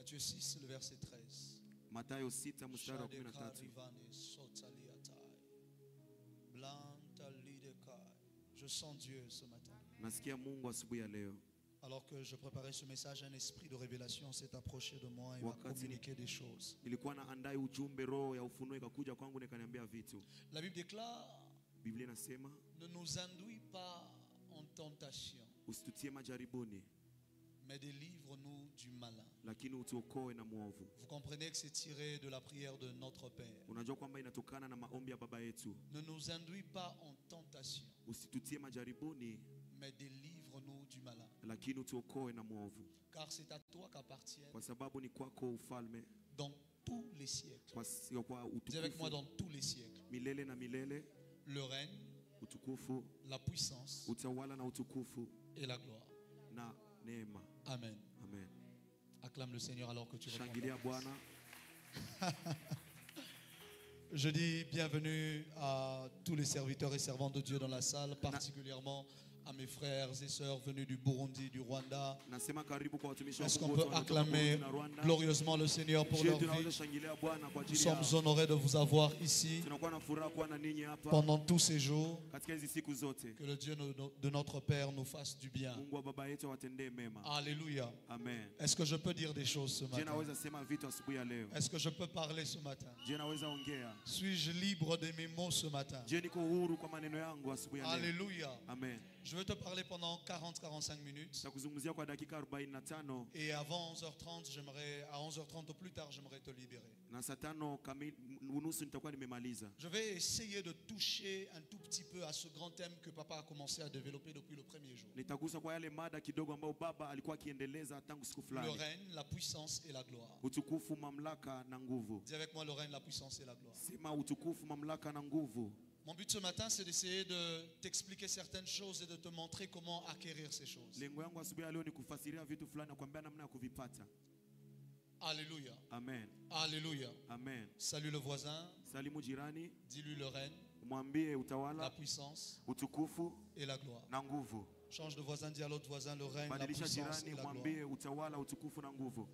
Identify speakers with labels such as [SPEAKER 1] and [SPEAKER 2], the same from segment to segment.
[SPEAKER 1] Matthieu 6, le verset 13.
[SPEAKER 2] Mathayo 6 mstari wa 13.
[SPEAKER 1] Je sens Dieu ce matin.
[SPEAKER 2] Nasikia Mungu asubuhi ya leo.
[SPEAKER 1] Alors que je préparais ce message, un esprit de révélation s'est approché de moi et m'a communiqué des choses.
[SPEAKER 2] Nilikuwa naandaa ujumbe, roho ya ufunuo ikakuja kwangu nikaniambia vitu.
[SPEAKER 1] La Bible déclare,
[SPEAKER 2] Biblia inasema,
[SPEAKER 1] ne nous induis pas en tentation,
[SPEAKER 2] usitutie majaribuni,
[SPEAKER 1] mais délivre-nous du malin.
[SPEAKER 2] lakini utuokoe na muovu.
[SPEAKER 1] Vous comprenez que c'est tiré de la prière de notre Père.
[SPEAKER 2] Unajua kwamba inatokana na maombi ya baba yetu.
[SPEAKER 1] Ne nous induis pas en tentation,
[SPEAKER 2] Usitutie majaribuni,
[SPEAKER 1] mais délivre-nous du malin.
[SPEAKER 2] lakini utuokoe na muovu.
[SPEAKER 1] Car c'est à toi qu'appartiennent
[SPEAKER 2] Kwa sababu ni kwako ufalme
[SPEAKER 1] dans tous les siècles.
[SPEAKER 2] kwa
[SPEAKER 1] Dis avec moi,
[SPEAKER 2] utukufu
[SPEAKER 1] dans tous les siècles.
[SPEAKER 2] milele na milele,
[SPEAKER 1] Le règne,
[SPEAKER 2] utukufu,
[SPEAKER 1] la puissance
[SPEAKER 2] utawala na utukufu
[SPEAKER 1] et la gloire.
[SPEAKER 2] na neema.
[SPEAKER 1] Amen.
[SPEAKER 2] Amen.
[SPEAKER 1] Acclame le Seigneur alors que tu reprends.
[SPEAKER 2] Shangilia Bwana.
[SPEAKER 1] Je dis bienvenue à tous les serviteurs et servantes de Dieu dans la salle, particulièrement à mes frères et sœurs venus du Burundi, du Rwanda.
[SPEAKER 2] Nasema karibu kwa watumishi wa
[SPEAKER 1] Est-ce
[SPEAKER 2] Mungu
[SPEAKER 1] qu'on
[SPEAKER 2] wote
[SPEAKER 1] peut
[SPEAKER 2] wanatoka
[SPEAKER 1] acclamer
[SPEAKER 2] Burundi na Rwanda.
[SPEAKER 1] glorieusement le Seigneur pour leur vie?
[SPEAKER 2] Tunaweza shangilia Bwana kwa
[SPEAKER 1] Nous
[SPEAKER 2] ajili ya.
[SPEAKER 1] sommes honorés de vous avoir ici
[SPEAKER 2] Tunakuwa na furaha kuwa na ninyi hapa
[SPEAKER 1] pendant tous ces jours.
[SPEAKER 2] katika hizi siku zote.
[SPEAKER 1] Que le Dieu de notre Père nous fasse du bien.
[SPEAKER 2] Mungu wa baba yetu awatendee mema.
[SPEAKER 1] Alléluia.
[SPEAKER 2] Amen.
[SPEAKER 1] Est-ce que je peux dire des choses ce
[SPEAKER 2] Je
[SPEAKER 1] matin?
[SPEAKER 2] naweza sema vitu asubuhi ya leo.
[SPEAKER 1] Est-ce que je peux parler ce matin?
[SPEAKER 2] Je naweza ongea.
[SPEAKER 1] Suis-je libre de mes mots ce matin?
[SPEAKER 2] Je niko huru kwa maneno yangu asubuhi ya leo.
[SPEAKER 1] Alléluia.
[SPEAKER 2] Amen.
[SPEAKER 1] Je vais te parler pendant 40-45 minutes.
[SPEAKER 2] Takuzungumzia kwa dakika 45
[SPEAKER 1] Et avant 11h30, à 11h30 au plus tard, j'aimerais te libérer.
[SPEAKER 2] na saa 5 kamili unusu nitakuwa nimemaliza.
[SPEAKER 1] Je vais essayer de toucher un tout petit peu à ce grand thème que papa a commencé à développer depuis le premier jour.
[SPEAKER 2] Nitagusa kwa yale mada kidogo ambayo baba alikuwa akiendeleza tangu siku
[SPEAKER 1] Le
[SPEAKER 2] fulani.
[SPEAKER 1] règne, la puissance et la gloire.
[SPEAKER 2] Utukufu, mamlaka na nguvu.
[SPEAKER 1] Dis avec moi le règne, la puissance et la gloire.
[SPEAKER 2] Sema utukufu, mamlaka na nguvu.
[SPEAKER 1] Mon but ce matin, c'est d'essayer de t'expliquer certaines choses et de te montrer comment acquérir ces choses.
[SPEAKER 2] Lengo yangu asubuhi ya leo ni kufasiria vitu fulani na kuambia namna ya kuvipata.
[SPEAKER 1] Alléluia.
[SPEAKER 2] Amen.
[SPEAKER 1] Alléluia.
[SPEAKER 2] Amen.
[SPEAKER 1] Salue le voisin,
[SPEAKER 2] Salimu jirani,
[SPEAKER 1] dis-lui le règne,
[SPEAKER 2] mwambie
[SPEAKER 1] la
[SPEAKER 2] utawala,
[SPEAKER 1] puissance
[SPEAKER 2] utukufu
[SPEAKER 1] et la gloire.
[SPEAKER 2] na nguvu.
[SPEAKER 1] Change de voisin, dis à l'autre voisin le règne, la
[SPEAKER 2] Badilisha
[SPEAKER 1] puissance
[SPEAKER 2] jirani,
[SPEAKER 1] et la gloire.
[SPEAKER 2] mwambie utawala, utukufu na nguvu.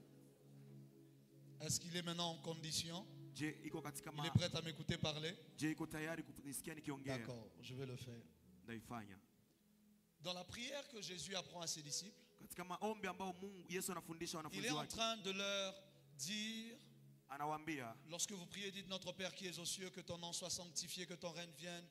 [SPEAKER 1] Est-ce qu'il est maintenant en condition?
[SPEAKER 2] Je iko katika
[SPEAKER 1] Il est prêt à m'écouter parler?
[SPEAKER 2] Je iko tayari kunisikia nikiongea?
[SPEAKER 1] D'accord, je vais le faire.
[SPEAKER 2] Ndaifanya.
[SPEAKER 1] Dans la prière que Jésus apprend à ses disciples,
[SPEAKER 2] Katika maombi ambao Yesu anafundisha
[SPEAKER 1] il
[SPEAKER 2] wanafunzi
[SPEAKER 1] est en
[SPEAKER 2] wake.
[SPEAKER 1] train de leur dire,
[SPEAKER 2] Anawaambia,
[SPEAKER 1] lorsque vous priez, dites notre Père qui es aux cieux, que ton nom soit sanctifié, que ton règne vienne,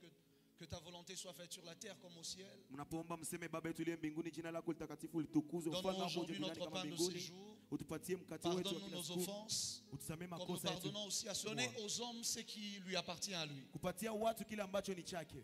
[SPEAKER 1] que ta volonté soit faite sur la terre comme au ciel.
[SPEAKER 2] mnapoomba mseme Baba yetu uliye mbinguni, jina lako litakatifu litukuzwe, ufalme
[SPEAKER 1] Donne-nous
[SPEAKER 2] wako uje
[SPEAKER 1] aujourd'hui
[SPEAKER 2] duniani
[SPEAKER 1] notre
[SPEAKER 2] kama
[SPEAKER 1] pain de ces
[SPEAKER 2] mbinguni.
[SPEAKER 1] jours.
[SPEAKER 2] Utupatie mkate wetu wa
[SPEAKER 1] Pardonne-nous
[SPEAKER 2] kila
[SPEAKER 1] nos
[SPEAKER 2] siku.
[SPEAKER 1] offenses,
[SPEAKER 2] Utusamee
[SPEAKER 1] comme nous
[SPEAKER 2] makosa yetu.
[SPEAKER 1] pardonnons aussi à ceux. Donnez aux hommes ce qui lui appartient à lui.
[SPEAKER 2] Kupatia watu kile ambacho ni chake.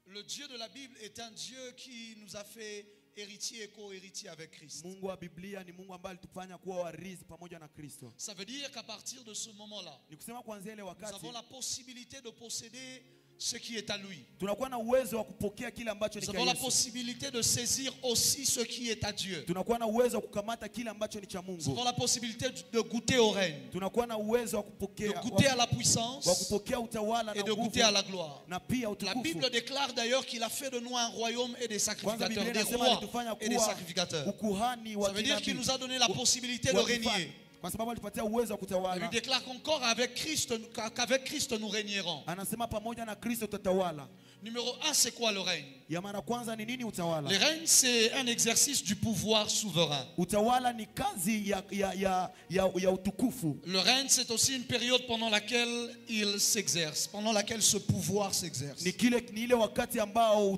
[SPEAKER 1] Le Dieu de la Bible est un Dieu qui nous a fait héritiers et co-héritiers avec Christ.
[SPEAKER 2] Mungu wa Biblia ni Mungu ambaye alitufanya kuwa warithi pamoja na Kristo.
[SPEAKER 1] Ça veut dire qu'à partir de ce moment-là,
[SPEAKER 2] Ni kusema kuanzia ile
[SPEAKER 1] nous
[SPEAKER 2] wakati
[SPEAKER 1] avons la possibilité de posséder ce qui est à lui.
[SPEAKER 2] tunakuwa na uwezo wa kupokea kile ambacho ni
[SPEAKER 1] Nous
[SPEAKER 2] cha
[SPEAKER 1] avons la
[SPEAKER 2] Yesu.
[SPEAKER 1] possibilité de saisir aussi ce qui est à Dieu.
[SPEAKER 2] Tunakuwa na uwezo wa kukamata kile ambacho ni cha
[SPEAKER 1] Nous
[SPEAKER 2] Mungu.
[SPEAKER 1] avons la possibilité de goûter au règne,
[SPEAKER 2] Tunakuwa na uwezo wa
[SPEAKER 1] de
[SPEAKER 2] kupokea
[SPEAKER 1] goûter à la
[SPEAKER 2] wa
[SPEAKER 1] puissance
[SPEAKER 2] kupokea utawala
[SPEAKER 1] et
[SPEAKER 2] na
[SPEAKER 1] de
[SPEAKER 2] nguvu
[SPEAKER 1] goûter à la gloire.
[SPEAKER 2] na pia
[SPEAKER 1] La
[SPEAKER 2] utukufu.
[SPEAKER 1] Bible déclare d'ailleurs qu'il a fait de nous un royaume et des
[SPEAKER 2] Kwanza
[SPEAKER 1] sacrificateurs,
[SPEAKER 2] Biblia
[SPEAKER 1] des
[SPEAKER 2] inasema
[SPEAKER 1] rois
[SPEAKER 2] alitufanya
[SPEAKER 1] et des
[SPEAKER 2] kuwa
[SPEAKER 1] sacrificateurs.
[SPEAKER 2] ukuhani wa
[SPEAKER 1] Ça veut dire qu'il
[SPEAKER 2] kinabii.
[SPEAKER 1] nous a donné la possibilité de
[SPEAKER 2] Wa kifalme.
[SPEAKER 1] régner.
[SPEAKER 2] Kwa sababu alipatia uwezo wa
[SPEAKER 1] La
[SPEAKER 2] kutawala.
[SPEAKER 1] Bible déclare qu'encore avec Christ, qu'avec Christ nous régnerons.
[SPEAKER 2] Anasema pamoja na Kristo tutatawala.
[SPEAKER 1] Numéro 1, c'est quoi le règne?
[SPEAKER 2] Ya mara kwanza ni nini utawala?
[SPEAKER 1] Le règne, c'est un exercice du pouvoir souverain.
[SPEAKER 2] Utawala ni kazi ya utukufu.
[SPEAKER 1] Le règne, c'est aussi une période pendant laquelle il s'exerce, pendant laquelle ce pouvoir s'exerce.
[SPEAKER 2] Ni ile wakati ambao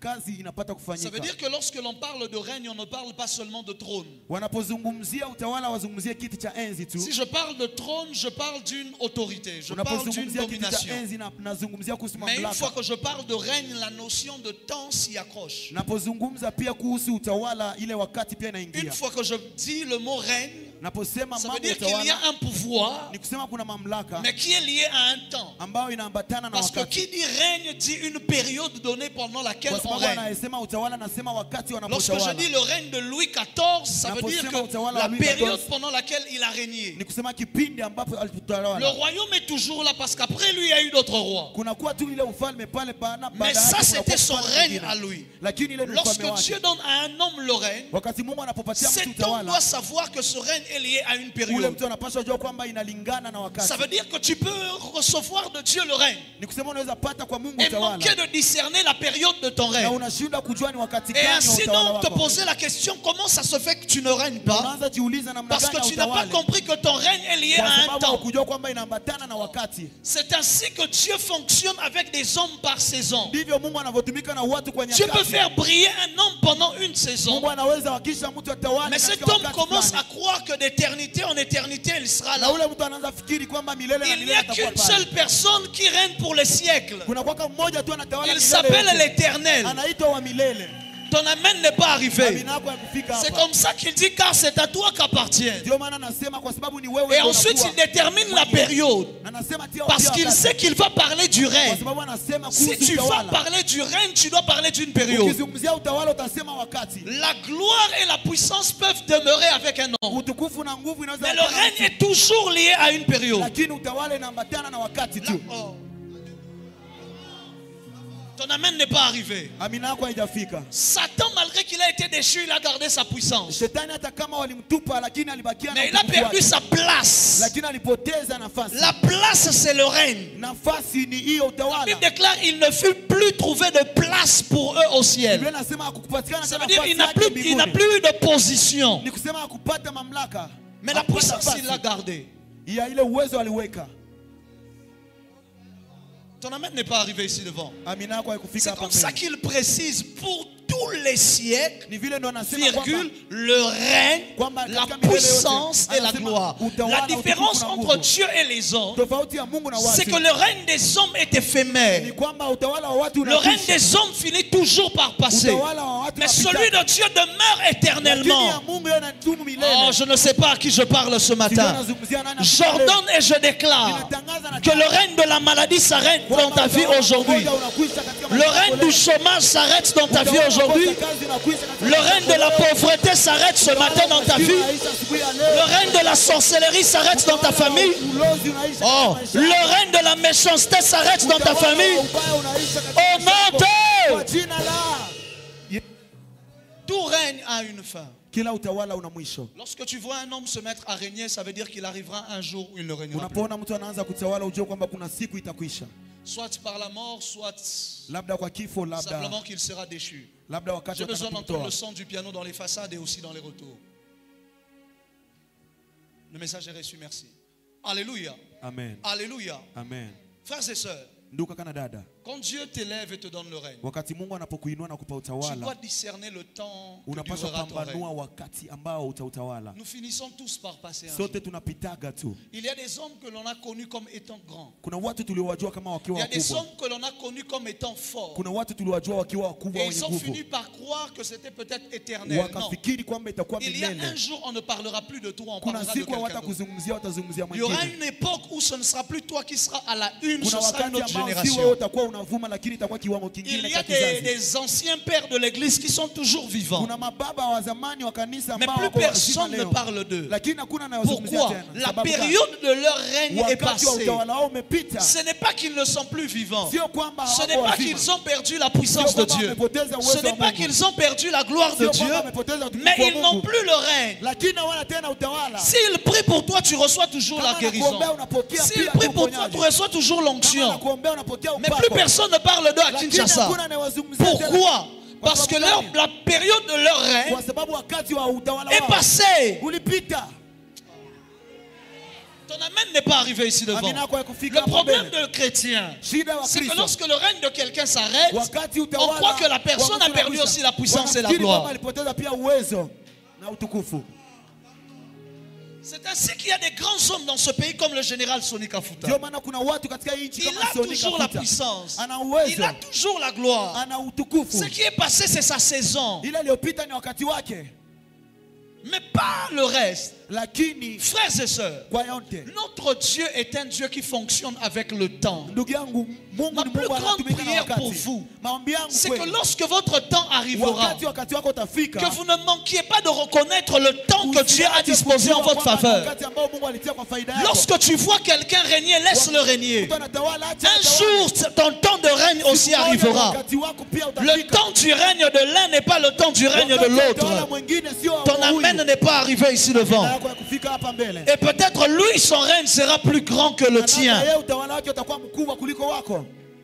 [SPEAKER 2] kazi inapata
[SPEAKER 1] Ça veut
[SPEAKER 2] kufanyika.
[SPEAKER 1] dire que lorsque l'on parle de règne, on ne parle pas seulement de trône.
[SPEAKER 2] Wanapozungumzia utawala wazungumzie kiti cha enzi tu.
[SPEAKER 1] Si je parle de trône, je parle d'une autorité, je parle d'une domination. Mais une fois que je parle de règne, la notion de temps s'y accroche. Une fois que je dis le mot règne, ça veut dire qu'il y a un pouvoir, mais qui est lié à un temps. Parce que qui dit règne dit une période donnée pendant laquelle on règne. Lorsque je dis le règne de Louis XIV, ça veut dire que la période pendant laquelle il a régné. Le royaume est toujours là parce qu'après lui il y a eu d'autres rois. Mais ça c'était son règne à lui. Lorsque Dieu donne à un homme le règne, cet homme doit savoir que ce règne est lié à une période. Ça veut dire que tu peux recevoir de Dieu le règne et manquer de discerner la période de ton règne. Et ainsi donc te poser la question, comment ça se fait que tu ne règnes pas? Parce que tu n'as pas compris que ton règne est lié à un temps. C'est ainsi que Dieu fonctionne avec des hommes par saison. Dieu peut faire briller un homme pendant une saison, mais cet homme commence à croire que d'éternité en éternité il sera là. Il n'y a qu'une seule personne qui règne pour les siècles. Il s'appelle l'Éternel. Ton amen n'est pas arrivé. C'est comme ça qu'il dit, car c'est à toi qu'appartient. Et ensuite il détermine la période, parce qu'il sait qu'il va parler du règne. Si tu vas parler du règne, tu dois parler d'une période. La gloire et la puissance peuvent demeurer avec un homme, mais le règne est toujours lié à une période. Ton amen n'est pas arrivé. Satan, malgré qu'il a été déchu, il a gardé sa puissance. Mais il a perdu sa place. La place, c'est le règne. La Bible déclare qu'il ne fut plus trouvé de place pour eux au ciel. Ça veut dire qu'il n'a plus eu de position. Mais la puissance, il l'a gardée. Ton amen n'est pas arrivé ici devant. C'est comme ça qu'il précise pour tous les siècles, virgule, le règne, la puissance et la gloire. La différence entre Dieu et les hommes, c'est que le règne des hommes est éphémère. Le règne des hommes finit toujours par passer. Mais celui de Dieu demeure éternellement. Oh, je ne sais pas à qui je parle ce matin. J'ordonne et je déclare que le règne de la maladie s'arrête dans ta vie aujourd'hui. Le règne du chômage s'arrête dans ta vie aujourd'hui. Le règne de la pauvreté s'arrête ce matin dans ta vie. Le règne de la sorcellerie s'arrête dans ta famille. Oh, le règne de la méchanceté s'arrête dans ta famille. Au nom de tout règne a une fin. Lorsque tu vois un homme se mettre à régner, ça veut dire qu'il arrivera un jour où il ne régnera plus. Soit par la mort, soit simplement qu'il sera déchu. J'ai besoin d'entendre le son du piano dans les façades et aussi dans les retours. Le message est reçu, merci. Alléluia.
[SPEAKER 2] Amen.
[SPEAKER 1] Alléluia.
[SPEAKER 2] Amen.
[SPEAKER 1] Frères et sœurs, quand Dieu t'élève et te donne le règne, tu dois discerner le temps que durera ton règne. Nous finissons tous par passer un jour. Il y a des hommes que l'on a connus comme étant grands. Il y a des hommes que l'on a connus comme étant forts. Et ils ont fini par croire que c'était peut-être éternel. Non. Il y a un jour, on ne parlera plus de toi, on parlera de quelqu'un d'autre. Il y aura une époque où ce ne sera plus toi qui seras à la une, ce sera une autre génération. Il y a des anciens pères de l'église qui sont toujours vivants, mais plus personne ne parle d'eux. Pourquoi? La période de leur règne est passée. Ce n'est pas qu'ils ne sont plus vivants, ce n'est pas qu'ils ont perdu la puissance de Dieu, ce n'est pas qu'ils ont perdu la gloire de Dieu, mais ils n'ont plus le règne. S'ils prient pour toi, tu reçois toujours la guérison. S'ils prient pour toi, tu reçois toujours l'onction. Mais plus personne ne parle d'eux à Kinshasa. Pourquoi? Parce que la période de leur règne est passée. Ton amen n'est pas arrivé ici devant. Le problème de chrétien, c'est que lorsque le règne de quelqu'un s'arrête, on croit que la personne a perdu aussi la puissance et la gloire. C'est ainsi qu'il y a des grands hommes dans ce pays comme le général Soni Kafuta. Il a toujours la puissance. Il a toujours la gloire. Ce qui est passé, c'est sa saison. Mais pas le reste. Frères et sœurs, notre Dieu est un Dieu qui fonctionne avec le temps. Ma plus grande prière pour vous, c'est que lorsque votre temps arrivera, que vous ne manquiez pas de reconnaître le temps que Dieu a disposé en votre faveur. Lorsque tu vois quelqu'un régner, laisse-le régner. Un jour, ton temps de règne aussi arrivera. Le temps du règne de l'un n'est pas le temps du règne de l'autre. Ton amen n'est pas arrivé ici devant. Et peut-être lui, son règne sera plus grand que le tien.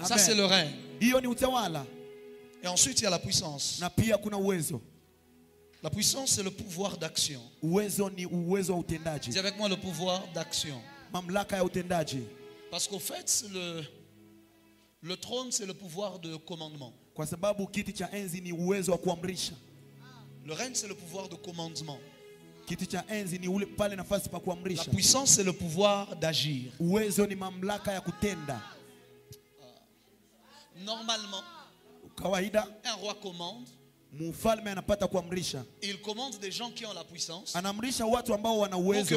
[SPEAKER 1] Ça, c'est le règne. Et ensuite, il y a la puissance. La puissance, c'est le pouvoir d'action. Dis avec moi le pouvoir d'action. Parce qu'au fait, le trône, c'est le pouvoir de commandement. Le règne, c'est le pouvoir de commandement. La puissance, c'est le pouvoir d'agir. Normalement, un roi commande. Il commande des gens qui ont la puissance pour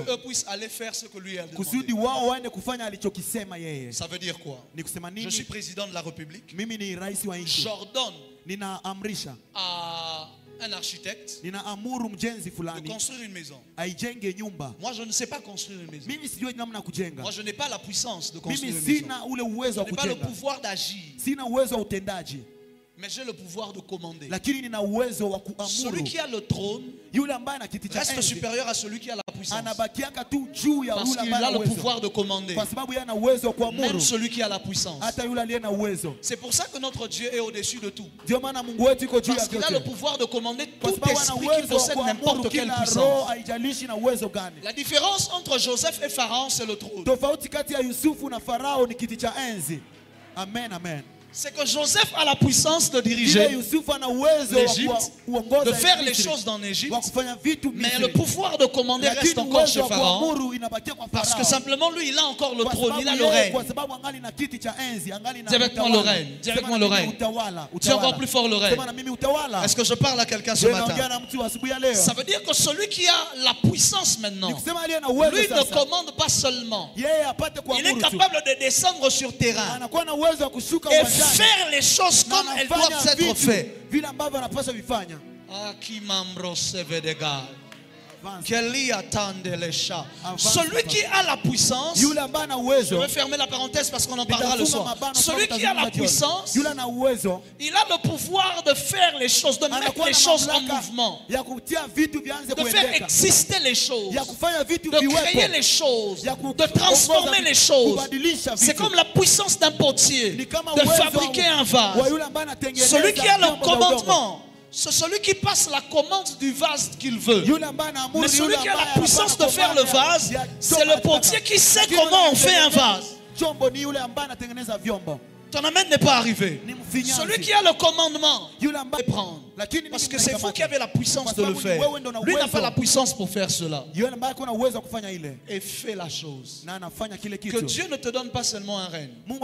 [SPEAKER 1] qu'eux puissent aller faire ce que lui a demandé. Ça veut dire quoi? Je suis président de la République. J'ordonne à un architecte de construire une maison. Moi, je ne sais pas construire une maison. Moi, je n'ai pas la puissance de construire une maison. Je n'ai pas le pouvoir d'agir. Mais j'ai le pouvoir de commander. Celui qui a le trône reste supérieur à celui qui a la puissance. Parce qu'il a le pouvoir de commander. Même celui qui a la puissance. C'est pour ça que notre Dieu est au-dessus de tout. Parce qu'il a le pouvoir de commander tout esprit qui possède n'importe quelle puissance. La différence entre Joseph et Pharaon, c'est le trône.
[SPEAKER 2] Amen, amen.
[SPEAKER 1] C'est que Joseph a la puissance de diriger l'Égypte, de faire les choses dans l'Égypte, mais le pouvoir de commander reste encore chez Pharaon, parce que simplement lui, il a encore le trône, il a le règne. Dis avec moi le règne, dis avec moi le règne. Dis encore plus fort le règne. Est-ce que je parle à quelqu'un ce matin? Ça veut dire que celui qui a la puissance maintenant, lui ne commande pas seulement, il est capable de descendre sur terrain et faire les choses comme elles doivent être faites. Celui qui a la puissance, je vais fermer la parenthèse parce qu'on en parlera le soir. Celui qui a la puissance, il a le pouvoir de faire les choses, de mettre les choses en mouvement, de faire exister les choses, de créer les choses, de transformer les choses. C'est comme la puissance d'un potier, de fabriquer un vase. Celui qui a le commandement, c'est celui qui passe la commande du vase qu'il veut. Mais celui qui a la puissance de faire le vase, c'est le potier qui sait comment on fait un vase. Ton amen n'est pas arrivé. Celui qui a le commandement, il peut prendre. Parce que c'est vous qui avez la puissance de le faire. Lui n'a pas la puissance pour faire cela. Et fais la chose. Que Dieu ne te donne pas seulement un règne, mais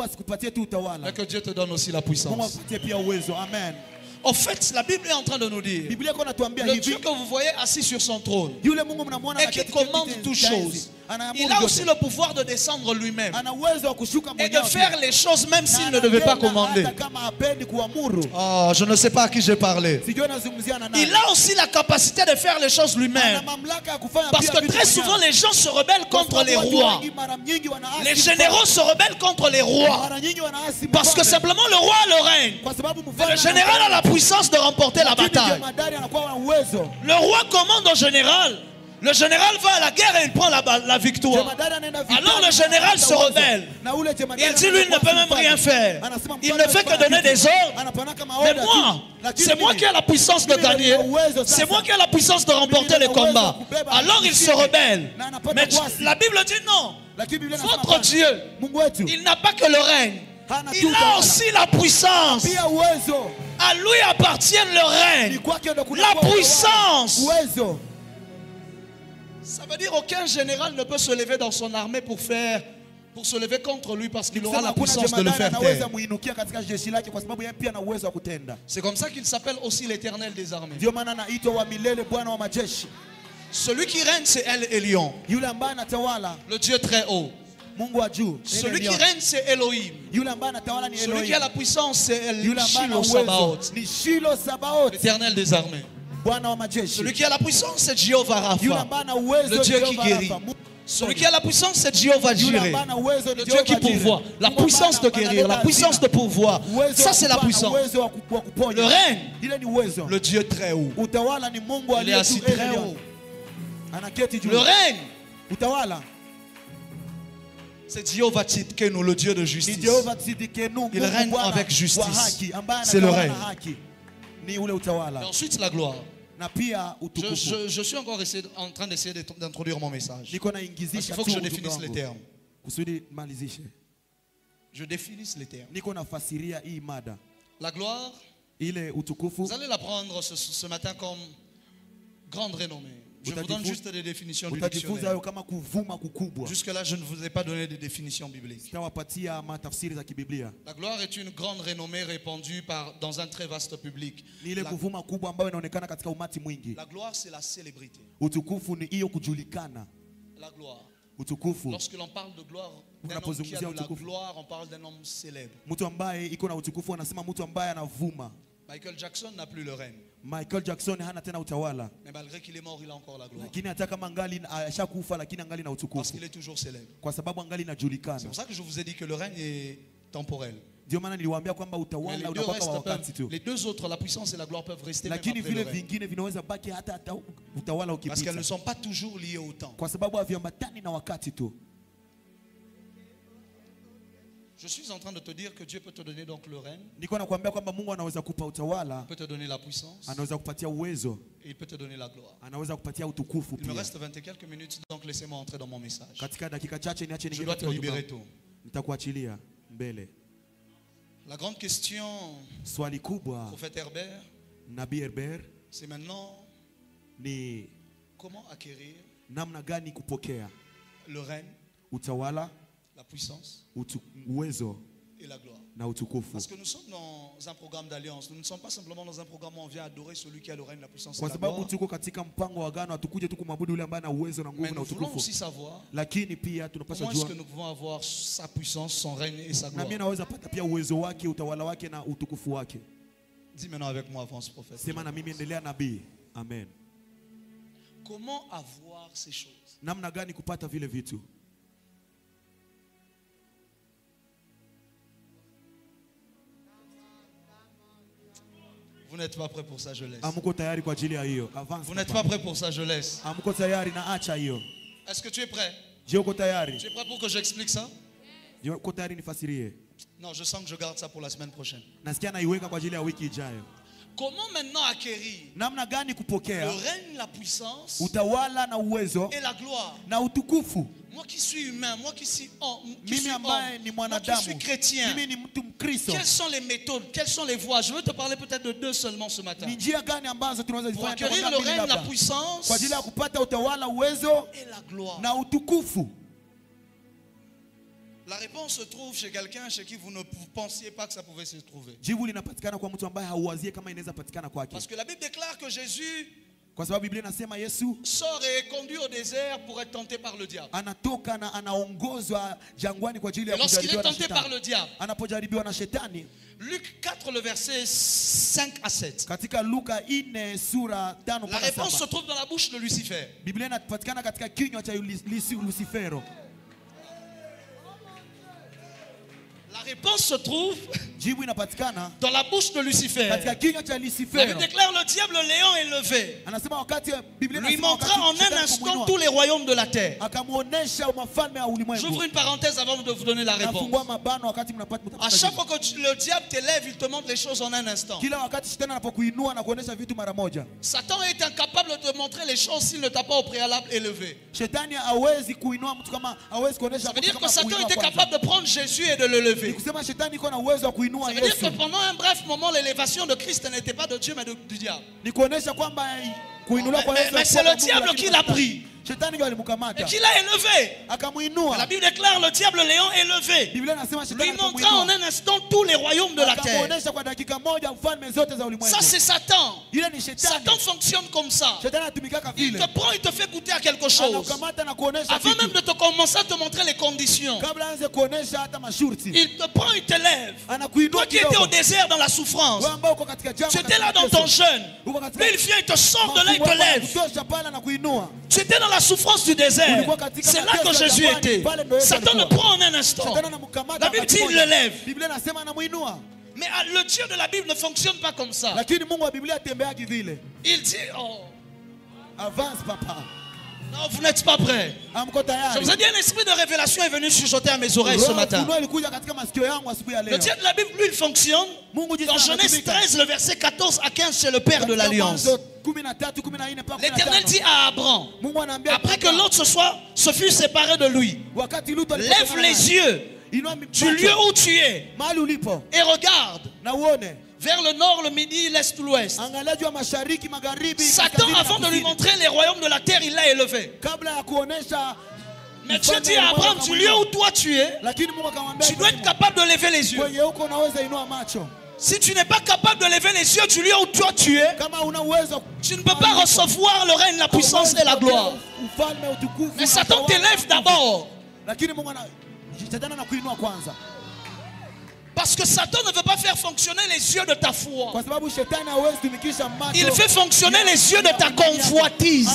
[SPEAKER 1] que Dieu te donne aussi la puissance.
[SPEAKER 2] Amen.
[SPEAKER 1] En fait, la Bible est en train de nous dire, le Dieu que vous voyez assis sur son trône et qui commande toutes choses, il a aussi le pouvoir de descendre lui-même et de faire les choses même s'il ne devait pas commander. Oh, je ne sais pas à qui j'ai parlé. Il a aussi la capacité de faire les choses lui-même. Parce que très souvent les gens se rebellent contre les rois. Les généraux se rebellent contre les rois. Parce que simplement le roi a le règne. Mais le général a la puissance de remporter la bataille. Le roi commande au général. Le général va à la guerre et il prend la victoire. Alors le général se rebelle. Il dit lui il ne peut même rien faire. Il ne fait que donner des ordres. Mais moi, c'est moi qui ai la puissance de gagner. C'est moi qui ai la puissance de remporter les combats. Alors il se rebelle. Mais la Bible dit non. Votre Dieu, il n'a pas que le règne. Il a aussi la puissance. À lui appartient le règne, la puissance. Ça veut dire qu'aucun général ne peut se lever dans son armée pour se lever contre lui parce qu'il aura la puissance de le faire taire. C'est comme ça qu'il s'appelle aussi l'Éternel des armées. Celui qui règne, c'est El Elyon, le Dieu très haut. Celui qui règne, c'est Elohim. Celui qui a la puissance, c'est El Shilo Sabaoth, l'Éternel des armées. Celui qui a la puissance, c'est Jéhovah Rapha, le Dieu qui guérit. Celui qui a la puissance, c'est Jéhovah Jireh, le Dieu qui pourvoit. La puissance de guérir, la puissance de pourvoir. Ça, c'est la puissance. Le règne, le Dieu très haut. Il est assis très haut. Le règne, c'est Jéhovah Tzidkenu, le Dieu de justice. Il règne avec justice. C'est le règne. Et ensuite la gloire. Je suis encore en train d'essayer d'introduire mon message. Parce qu'il faut que je définisse les termes. Je définisse les termes. La gloire, vous allez la prendre ce matin comme grande renommée. Je vous donne juste des définitions du dictionnaire. Jusque-là, je ne vous ai pas donné de définitions bibliques. La gloire est une grande renommée répandue dans un très vaste public. La gloire, c'est la célébrité. La gloire. Lorsque l'on parle de gloire, d'un homme qui a de la gloire, on parle d'un homme célèbre. Michael Jackson n'a plus le règne. Mais malgré qu'il est mort, il a encore la gloire. Parce qu'il est toujours célèbre. C'est pour ça que je vous ai dit que le règne est temporel. Les deux autres, la puissance et la gloire, peuvent rester même après le règne. Parce qu'elles ne sont pas toujours liées au temps. Je suis en train de te dire que Dieu peut te donner donc le règne. Il peut te donner la puissance. Et il peut te donner la gloire. Il me reste 20 et quelques minutes, donc laissez-moi entrer dans mon message. Je dois te libérer tôt. La grande question, prophète Herbert, c'est maintenant comment acquérir le règne, la puissance et la gloire. Parce que nous sommes dans un programme d'alliance. Nous ne sommes pas simplement dans un programme où on vient adorer celui qui a le règne, la puissance et la gloire. Mais nous voulons aussi savoir comment est-ce que nous pouvons avoir sa puissance, son règne et sa gloire. Dis maintenant avec moi, avance prophète.
[SPEAKER 2] Amen.
[SPEAKER 1] Comment avoir ces choses? Vous n'êtes pas prêt pour ça, je laisse. Vous n'êtes pas prêt pour ça, je laisse. Est-ce que tu es prêt? Tu es prêt pour que j'explique ça? Non, je sens que je garde ça pour la semaine prochaine. Comment maintenant acquérir le règne, la puissance et la gloire? Moi qui suis humain, moi qui suis homme, moi qui suis chrétien, quelles sont les méthodes, quelles sont les voies? Je veux te parler peut-être de deux seulement ce matin. Pour acquérir le règne, la puissance et la gloire. La réponse se trouve chez quelqu'un chez qui vous ne pensiez pas que ça pouvait se trouver. Parce que la Bible déclare que Jésus sort et est conduit au désert pour être tenté par le diable. Et lorsqu'il est tenté par le diable, Luc 4, le verset 5 à 7. La réponse se trouve dans la bouche de Lucifer. La réponse se trouve dans la bouche de Lucifer. La Bible déclare le diable Léon est levé. Lui montra en un instant tous les royaumes de la terre. J'ouvre une parenthèse avant de vous donner la réponse. À chaque fois que le diable t'élève, il te montre les choses en un instant. Satan est incapable de te montrer les choses s'il ne t'a pas au préalable élevé. Ça veut dire que Satan était capable de prendre Jésus et de le lever. Ça veut dire que pendant un bref moment, l'élévation de Christ n'était pas de Dieu mais du diable. Mais c'est le diable qui l'a pris et qui l'a élevé. La Bible déclare le diable Léon élevé. Lui montra en un instant tous les royaumes de la terre. Ça c'est Satan. Satan fonctionne comme ça. Il te prend, il te fait goûter à quelque chose. Avant même de te commencer à te montrer les conditions, il te prend, il t'élève. Toi qui étais au désert dans la souffrance, tu étais là dans ton jeûne. Lui il vient, il te sort de là, il te lève. Tu étais dans la souffrance du désert. C'est là que Jésus était. Satan le prend en un instant. La Bible dit il le lève. Mais le Dieu de la Bible ne fonctionne pas comme ça. Il dit, oh,
[SPEAKER 2] avance papa.
[SPEAKER 1] Non, vous n'êtes pas prêts. Je vous ai dit, un esprit de révélation est venu chuchoter à mes oreilles ce matin. Le Dieu de la Bible, lui, il fonctionne. Dans Genèse 13, le verset 14 à 15, c'est le Père de l'Alliance. L'Éternel dit à Abraham, après que l'autre se fut séparé de lui, lève les yeux du lieu où tu es et regarde vers le nord, le midi, l'est ou l'ouest. Satan, avant de lui montrer les royaumes de la terre, il l'a élevé. Mais Dieu dit à Abraham, du lieu où toi tu es, tu dois être capable de lever les yeux. Si tu n'es pas capable de lever les yeux du lieu où toi tu es, tu ne peux pas recevoir le règne, la puissance et la gloire. Mais Satan t'élève d'abord. Parce que Satan ne veut pas faire fonctionner les yeux de ta foi. Il fait fonctionner les yeux de ta convoitise.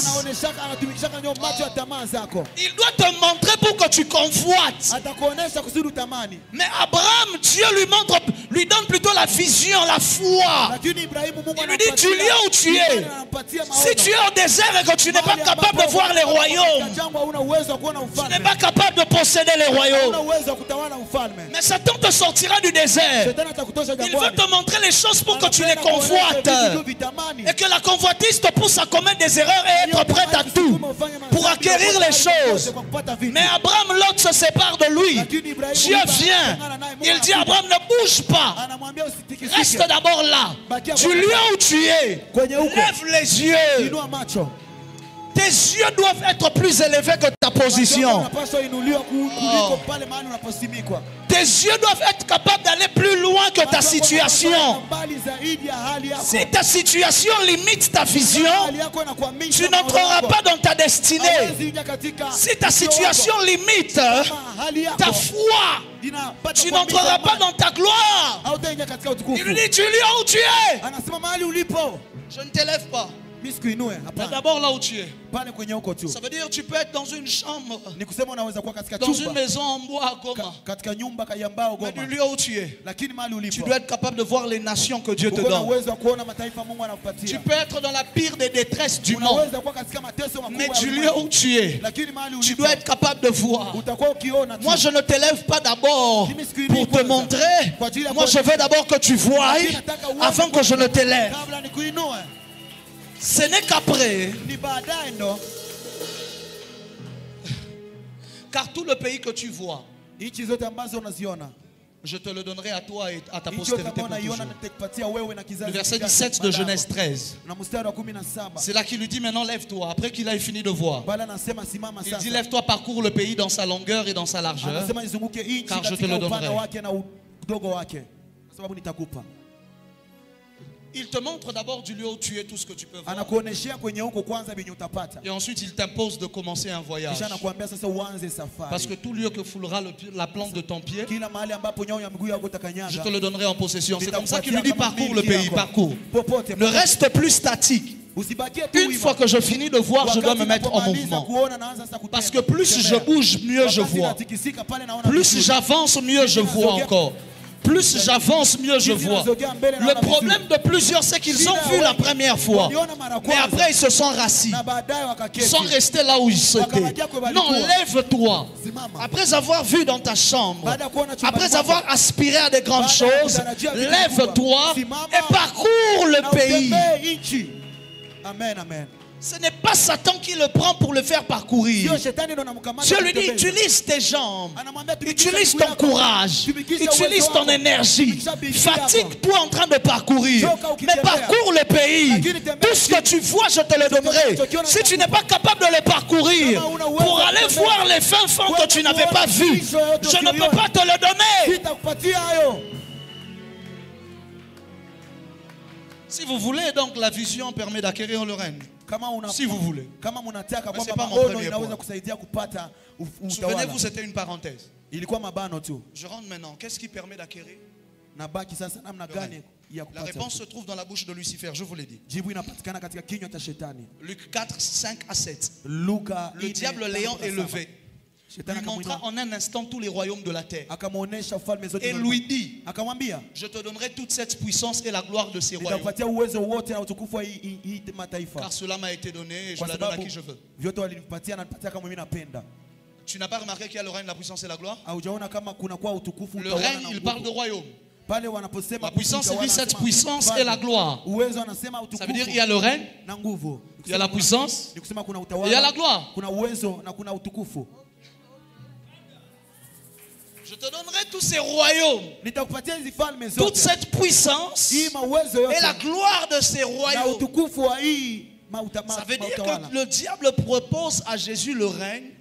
[SPEAKER 1] Il doit te montrer pour que tu convoites. Mais Abraham, Dieu lui donne plutôt la vision, la foi. Il lui dit, du lieu où tu es, si tu es au désert et que tu n'es pas capable de voir les royaumes, tu n'es pas capable de posséder les royaumes. Mais Satan te sortira du désert. Il veut te montrer les choses pour que tu les convoites. Et que la convoitise te pousse à commettre des erreurs et être prête à tout pour acquérir les choses. Mais Abraham, l'autre se sépare de lui. Dieu vient. Il dit, Abraham, ne bouge pas. Reste d'abord là. Du lieu où tu es, lève les yeux. Tes yeux doivent être plus élevés que ta position. Oh. Tes yeux doivent être capables d'aller plus loin que ta situation. Si ta situation limite ta vision, tu n'entreras pas dans ta destinée. Si ta situation limite ta foi, tu n'entreras pas dans ta gloire. Il lui dit, tu es là où tu es. Je ne t'élève pas. Mais d'abord là où tu es. Ça veut dire que tu peux être dans une chambre, dans une maison en bois à Goma. Mais du lieu où tu es, tu dois être capable de voir les nations que Dieu te donne. Tu peux être dans la pire des détresses du monde. Mais du lieu où tu es, tu dois être capable de voir. Moi je ne t'élève pas d'abord pour te montrer. Moi je veux d'abord que tu voies avant que je ne t'élève. Ce n'est qu'après. Car tout le pays que tu vois, je te le donnerai à toi et à ta postérité pour toujours. Le verset 17 de Genèse 13. C'est là qu'il lui dit maintenant lève-toi. Après qu'il ait fini de voir, il dit lève-toi, parcours le pays dans sa longueur et dans sa largeur, car je te le donnerai. Il te montre d'abord du lieu où tu es tout ce que tu peux voir. Et ensuite il t'impose de commencer un voyage. Parce que tout lieu que foulera la plante de ton pied, je te le donnerai en possession. C'est comme ça qu'il lui dit parcours le pays, parcours. Ne reste plus statique. Une fois que je finis de voir, je dois me mettre en mouvement. Parce que plus je bouge, mieux je vois. Plus j'avance, mieux je vois encore. Plus j'avance, mieux je vois. Le problème de plusieurs, c'est qu'ils ont vu la première fois. Mais après, ils se sont rassis. Ils sont restés là où ils étaient. Non, lève-toi. Après avoir vu dans ta chambre, après avoir aspiré à des grandes choses, lève-toi et parcours le pays. Amen, amen. Ce n'est pas Satan qui le prend pour le faire parcourir. Dieu lui dit, utilise tes jambes, utilise ton courage, utilise ton énergie. Fatigue-toi en train de parcourir. Mais parcours le pays. Tout ce que tu vois, je te le donnerai. Si tu n'es pas capable de le parcourir, pour aller voir les fins fonds que tu n'avais pas vus, je ne peux pas te le donner. Si vous voulez, donc la vision permet d'acquérir le règne. Si vous voulez. Mais ce n'est pas mon premier point. Souvenez-vous, c'était une parenthèse. Je rentre maintenant. Qu'est-ce qui permet d'acquérir? La réponse se trouve dans la bouche de Lucifer, je vous l'ai dit. Luc 4, 5 à 7. Le diable l'ayant élevé, lui montra en un instant tous les royaumes de la terre. Et lui dit, je te donnerai toute cette puissance et la gloire de ces royaumes. Car cela m'a été donné et je la donne à qui je veux. Tu n'as pas remarqué qu'il y a le règne, la puissance et la gloire? Le règne, il parle de royaume. La puissance, c'est cette puissance et la gloire. Ça veut dire qu'il y a le règne, il y a la puissance, et il y a la gloire. Je te donnerai tous ces royaumes, toute cette puissance et la gloire de ces royaumes. Ça veut dire que le diable propose à Jésus le règne,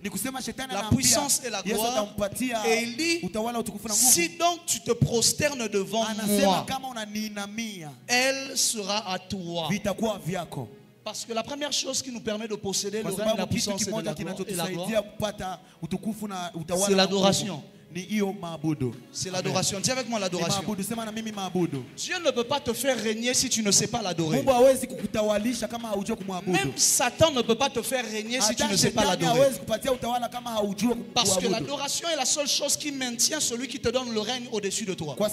[SPEAKER 1] la puissance et la gloire. Et il dit, si donc tu te prosternes devant moi, elle sera à toi. Parce que la première chose qui nous permet de posséder le règne, la puissance et la gloire, c'est l'adoration. C'est l'adoration. Dis avec moi l'adoration. Dieu ne peut pas te faire régner si tu ne sais pas l'adorer. Même Satan ne peut pas te faire régner si tu ne sais pas l'adorer. Parce que l'adoration est la seule chose qui maintient celui qui te donne le règne au-dessus de toi. Or,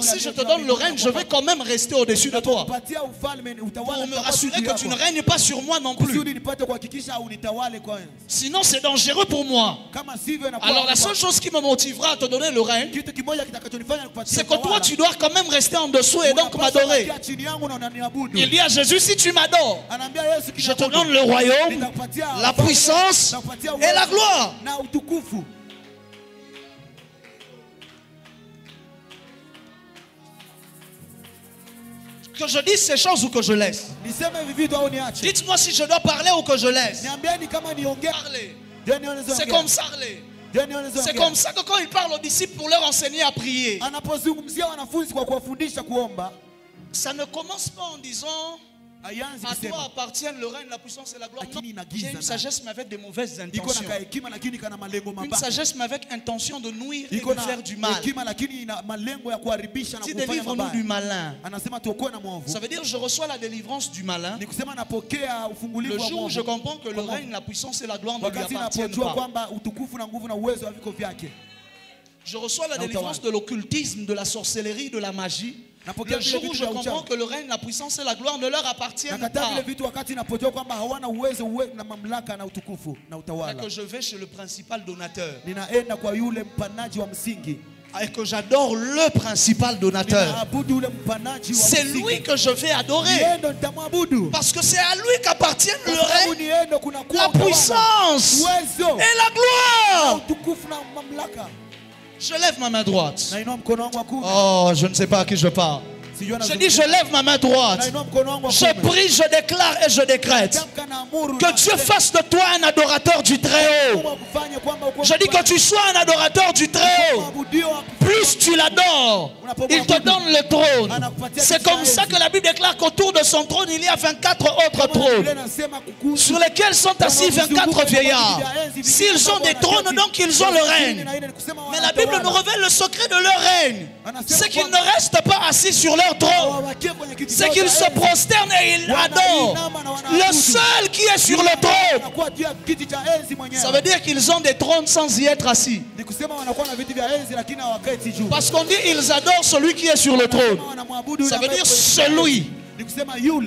[SPEAKER 1] si je te donne le règne, je vais quand même rester au-dessus de toi, pour me rassurer que tu ne règnes pas sur moi non plus. Sinon c'est dangereux pour moi. Alors la seule chose qui me motivera à te donner le règne, c'est que toi tu dois quand même rester en dessous et donc m'adorer. Il dit à Jésus, si tu m'adores, je te donne le royaume, la puissance et la gloire. Que je dise ces choses ou que je laisse? Dites-moi si je dois parler ou que je laisse. Parler. C'est comme ça. C'est comme ça que quand il parle aux disciples pour leur enseigner à prier, ça ne commence pas en disant à toi appartiennent le règne, la puissance et la gloire. Non, j'ai une sagesse mais avec des mauvaises intentions. Une sagesse mais avec intention de nuire et de faire du mal. Si délivre-nous du malin. Ça veut dire je reçois la délivrance du malin le jour où je comprends que le règne, la puissance et la gloire ne lui appartiennent pas. Je reçois la délivrance de l'occultisme, de la sorcellerie, de la magie. Le jour où je comprends que le règne, la puissance et la gloire ne leur appartiennent pas, et que je vais chez le principal donateur et que j'adore le principal donateur, c'est lui que je vais adorer, parce que c'est à lui qu'appartiennent le règne, la puissance et la gloire. Je lève ma main droite. Oh, je ne sais pas à qui je parle. Je dis, je lève ma main droite. Je prie, je déclare et je décrète que Dieu fasse de toi un adorateur du Très-Haut. Je dis que tu sois un adorateur du Très-Haut. Plus tu l'adores, il te donne le trône. C'est comme ça que la Bible déclare qu'autour de son trône, il y a 24 autres trônes sur lesquels sont assis 24 vieillards. S'ils ont des trônes, donc ils ont le règne. Mais la Bible nous révèle le secret de leur règne. C'est qu'ils ne restent pas assis sur leur trône, c'est qu'ils se prosternent et ils adorent le seul qui est sur le trône. Ça veut dire qu'ils ont des trônes sans y être assis. Parce qu'on dit ils adorent celui qui est sur le trône. Ça veut dire celui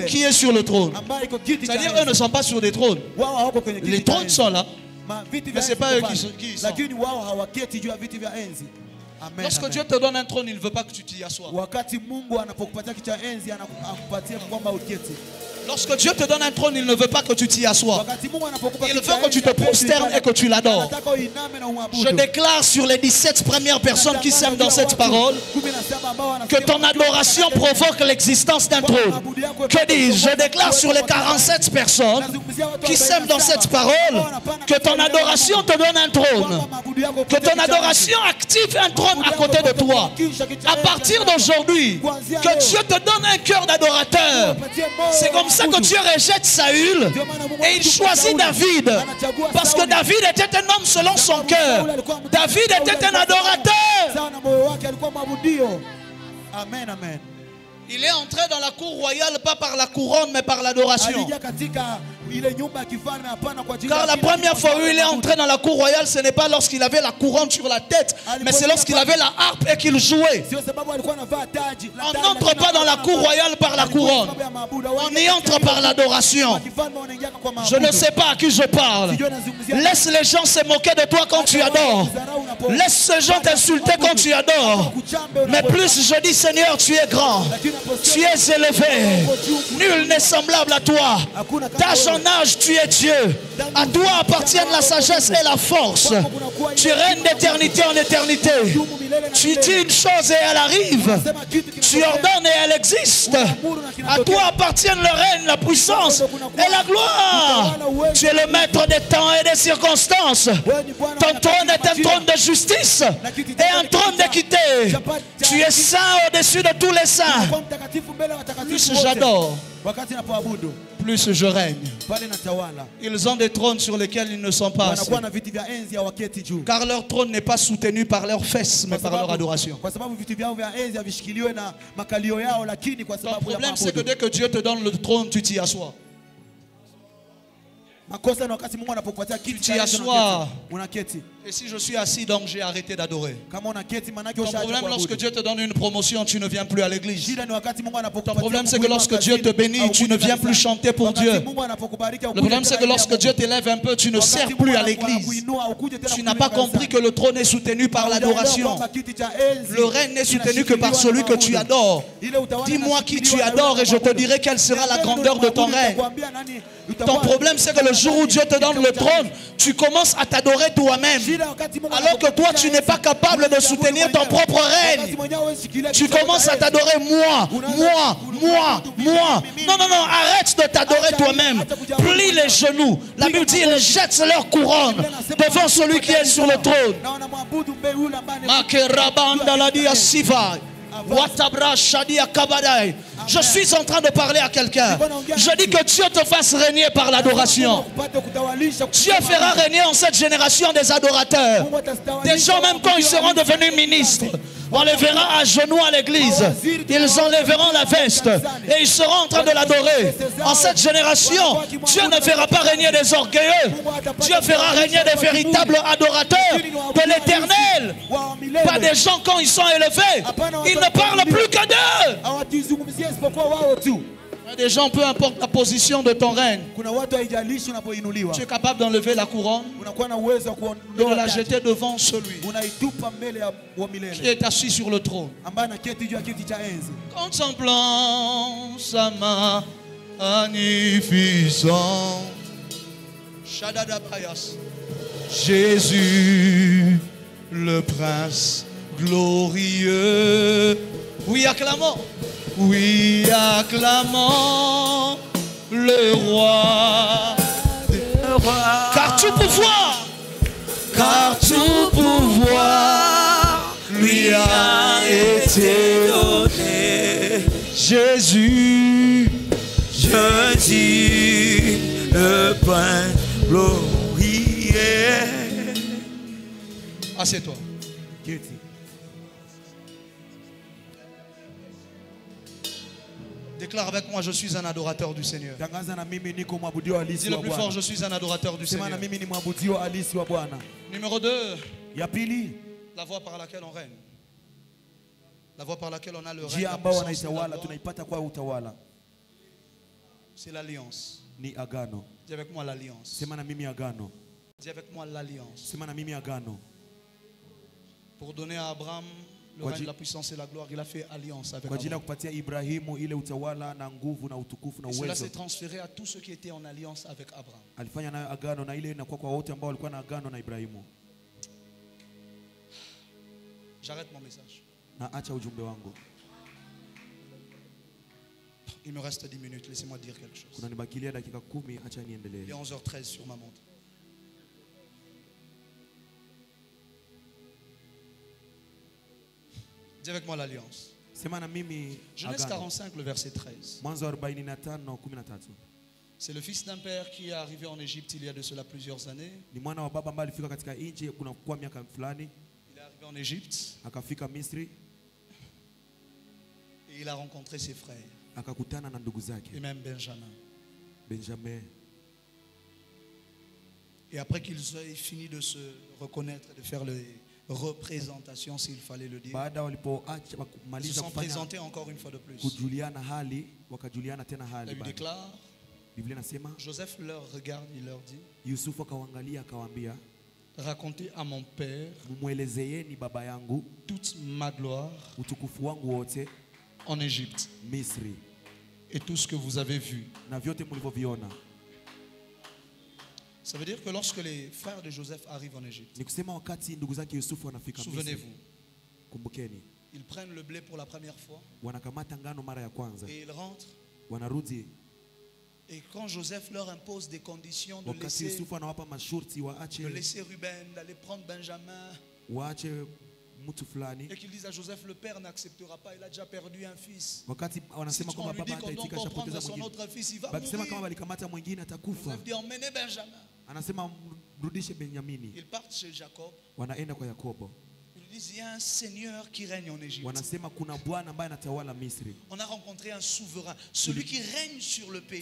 [SPEAKER 1] qui est sur le trône. C'est-à-dire eux ne sont pas sur des trônes. Les trônes sont là, mais ce n'est pas eux qui y sont. Amen, lorsque amen. Dieu te donne un trône, il ne veut pas que tu t'y assoies. Lorsque Dieu te donne un trône, il ne veut pas que tu t'y assoies. Il veut que tu te prosternes et que tu l'adores. Je déclare sur les 17 premières personnes qui s'aiment dans cette parole que ton adoration provoque l'existence d'un trône. Que dis-je? Je déclare sur les 47 personnes qui s'aiment dans cette parole que ton adoration te donne un trône. Que ton adoration active un trône à côté de toi. À partir d'aujourd'hui, que Dieu te donne un cœur d'adorateur. C'est comme ça que Dieu rejette Saül et il choisit David, parce que David était un homme selon son cœur. David était un adorateur.
[SPEAKER 2] Amen, amen.
[SPEAKER 1] Il est entré dans la cour royale pas par la couronne mais par l'adoration. Car la première fois où il est entré dans la cour royale, ce n'est pas lorsqu'il avait la couronne sur la tête, mais c'est lorsqu'il avait la harpe et qu'il jouait. On n'entre pas dans la cour royale par la couronne. On y entre par l'adoration. Je ne sais pas à qui je parle. Laisse les gens se moquer de toi quand tu adores. Laisse ces gens t'insulter quand tu adores. Mais plus je dis Seigneur, tu es grand. Tu es élevé. Nul n'est semblable à toi. D'âge en âge, tu es Dieu. À toi appartiennent la sagesse et la force. Tu règnes d'éternité en éternité. Tu dis une chose et elle arrive. Tu ordonnes et elle existe. À toi appartiennent le règne, la puissance et la gloire. Tu es le maître des temps et des circonstances. Ton trône est un trône de justice et un trône d'équité. Tu es saint au-dessus de tous les saints. Plus j'adore, plus je règne. Ils ont des trônes sur lesquels ils ne sont pas assis. Car leur trône n'est pas soutenu par leurs fesses, mais par leur adoration. Ton problème, c'est que dès que Dieu te donne le trône, tu t'y assois. Tu t'y assois. Et si je suis assis, donc j'ai arrêté d'adorer. Ton problème, lorsque Dieu te donne une promotion, tu ne viens plus à l'église. Ton problème, c'est que lorsque Dieu te bénit, tu ne viens plus chanter pour Dieu. Le problème, c'est que lorsque Dieu t'élève un peu, tu ne sers plus à l'église. Tu n'as pas compris que le trône est soutenu par l'adoration. Le règne n'est soutenu que par celui que tu adores. Dis-moi qui tu adores et je te dirai quelle sera la grandeur de ton règne. Ton problème, c'est que le jour où Dieu te donne le trône, tu commences à t'adorer toi-même. Alors que toi, tu n'es pas capable de soutenir ton propre règne. Tu commences à t'adorer moi. Non, arrête de t'adorer toi-même. Plie les genoux. La Bible dit, ils jettent leur couronne devant celui qui est sur le trône. Je suis en train de parler à quelqu'un. Je dis que Dieu te fasse régner par l'adoration. Dieu fera régner en cette génération des adorateurs. Des gens, même quand ils seront devenus ministres, on les verra à genoux à l'église. Ils enlèveront la veste et ils seront en train de l'adorer. En cette génération, Dieu ne fera pas régner des orgueilleux. Dieu fera régner des véritables adorateurs de l'éternel. Pas des gens quand ils sont élevés, ils ne parlent plus que d'eux. Des gens, peu importe la position de ton règne, tu es capable d'enlever la couronne et de la jeter devant celui qui est assis sur le trône. Contemplant sa magnificence, Jésus, le prince glorieux. Oui, acclamons. Oui, acclamons le roi. Car tout pouvoir lui a été donné. Jésus, le prince glorieux. Assieds-toi. Déclare avec moi, je suis un adorateur du Seigneur. Dis le plus fort, je suis un adorateur du Seigneur. Numéro 2, la voie par laquelle on règne. La voie par laquelle on a le règne. C'est l'alliance. Dis avec moi l'alliance. Dis avec moi l'alliance. Pour donner à Abraham le règne, la puissance et la gloire, il a fait alliance avec Abraham. Et cela s'est transféré à tous ceux qui étaient en alliance avec Abraham. J'arrête mon message. Il me reste 10 minutes, laissez-moi dire quelque chose. Il est 11h13 sur ma montre. Dis avec moi l'alliance. Genèse 45, le verset 13. C'est le fils d'un père qui est arrivé en Égypte il y a de cela plusieurs années. Il est arrivé en Égypte. Et il a rencontré ses frères. Et même Benjamin. Et après qu'ils aient fini de se reconnaître, de faire les représentations s'il fallait le dire, ils se sont présentés encore une fois de plus. La Bible déclare, Joseph leur regarde, il leur dit, racontez à mon père toute ma gloire en Égypte et tout ce que vous avez vu. Ça veut dire que lorsque les frères de Joseph arrivent en Égypte, souvenez-vous, ils prennent le blé pour la première fois et ils rentrent. Et quand Joseph leur impose des conditions de laisser Ruben, d'aller prendre Benjamin, et qu'ils disent à Joseph, le père n'acceptera pas, il a déjà perdu un fils. Si on lui dit qu'on doit prendre son autre fils, il va mourir. Joseph dit, emmenez Benjamin. Ils partent chez Jacob. Ils disent, il y a un Seigneur qui règne en Égypte. On a rencontré un souverain, celui qui règne sur le pays.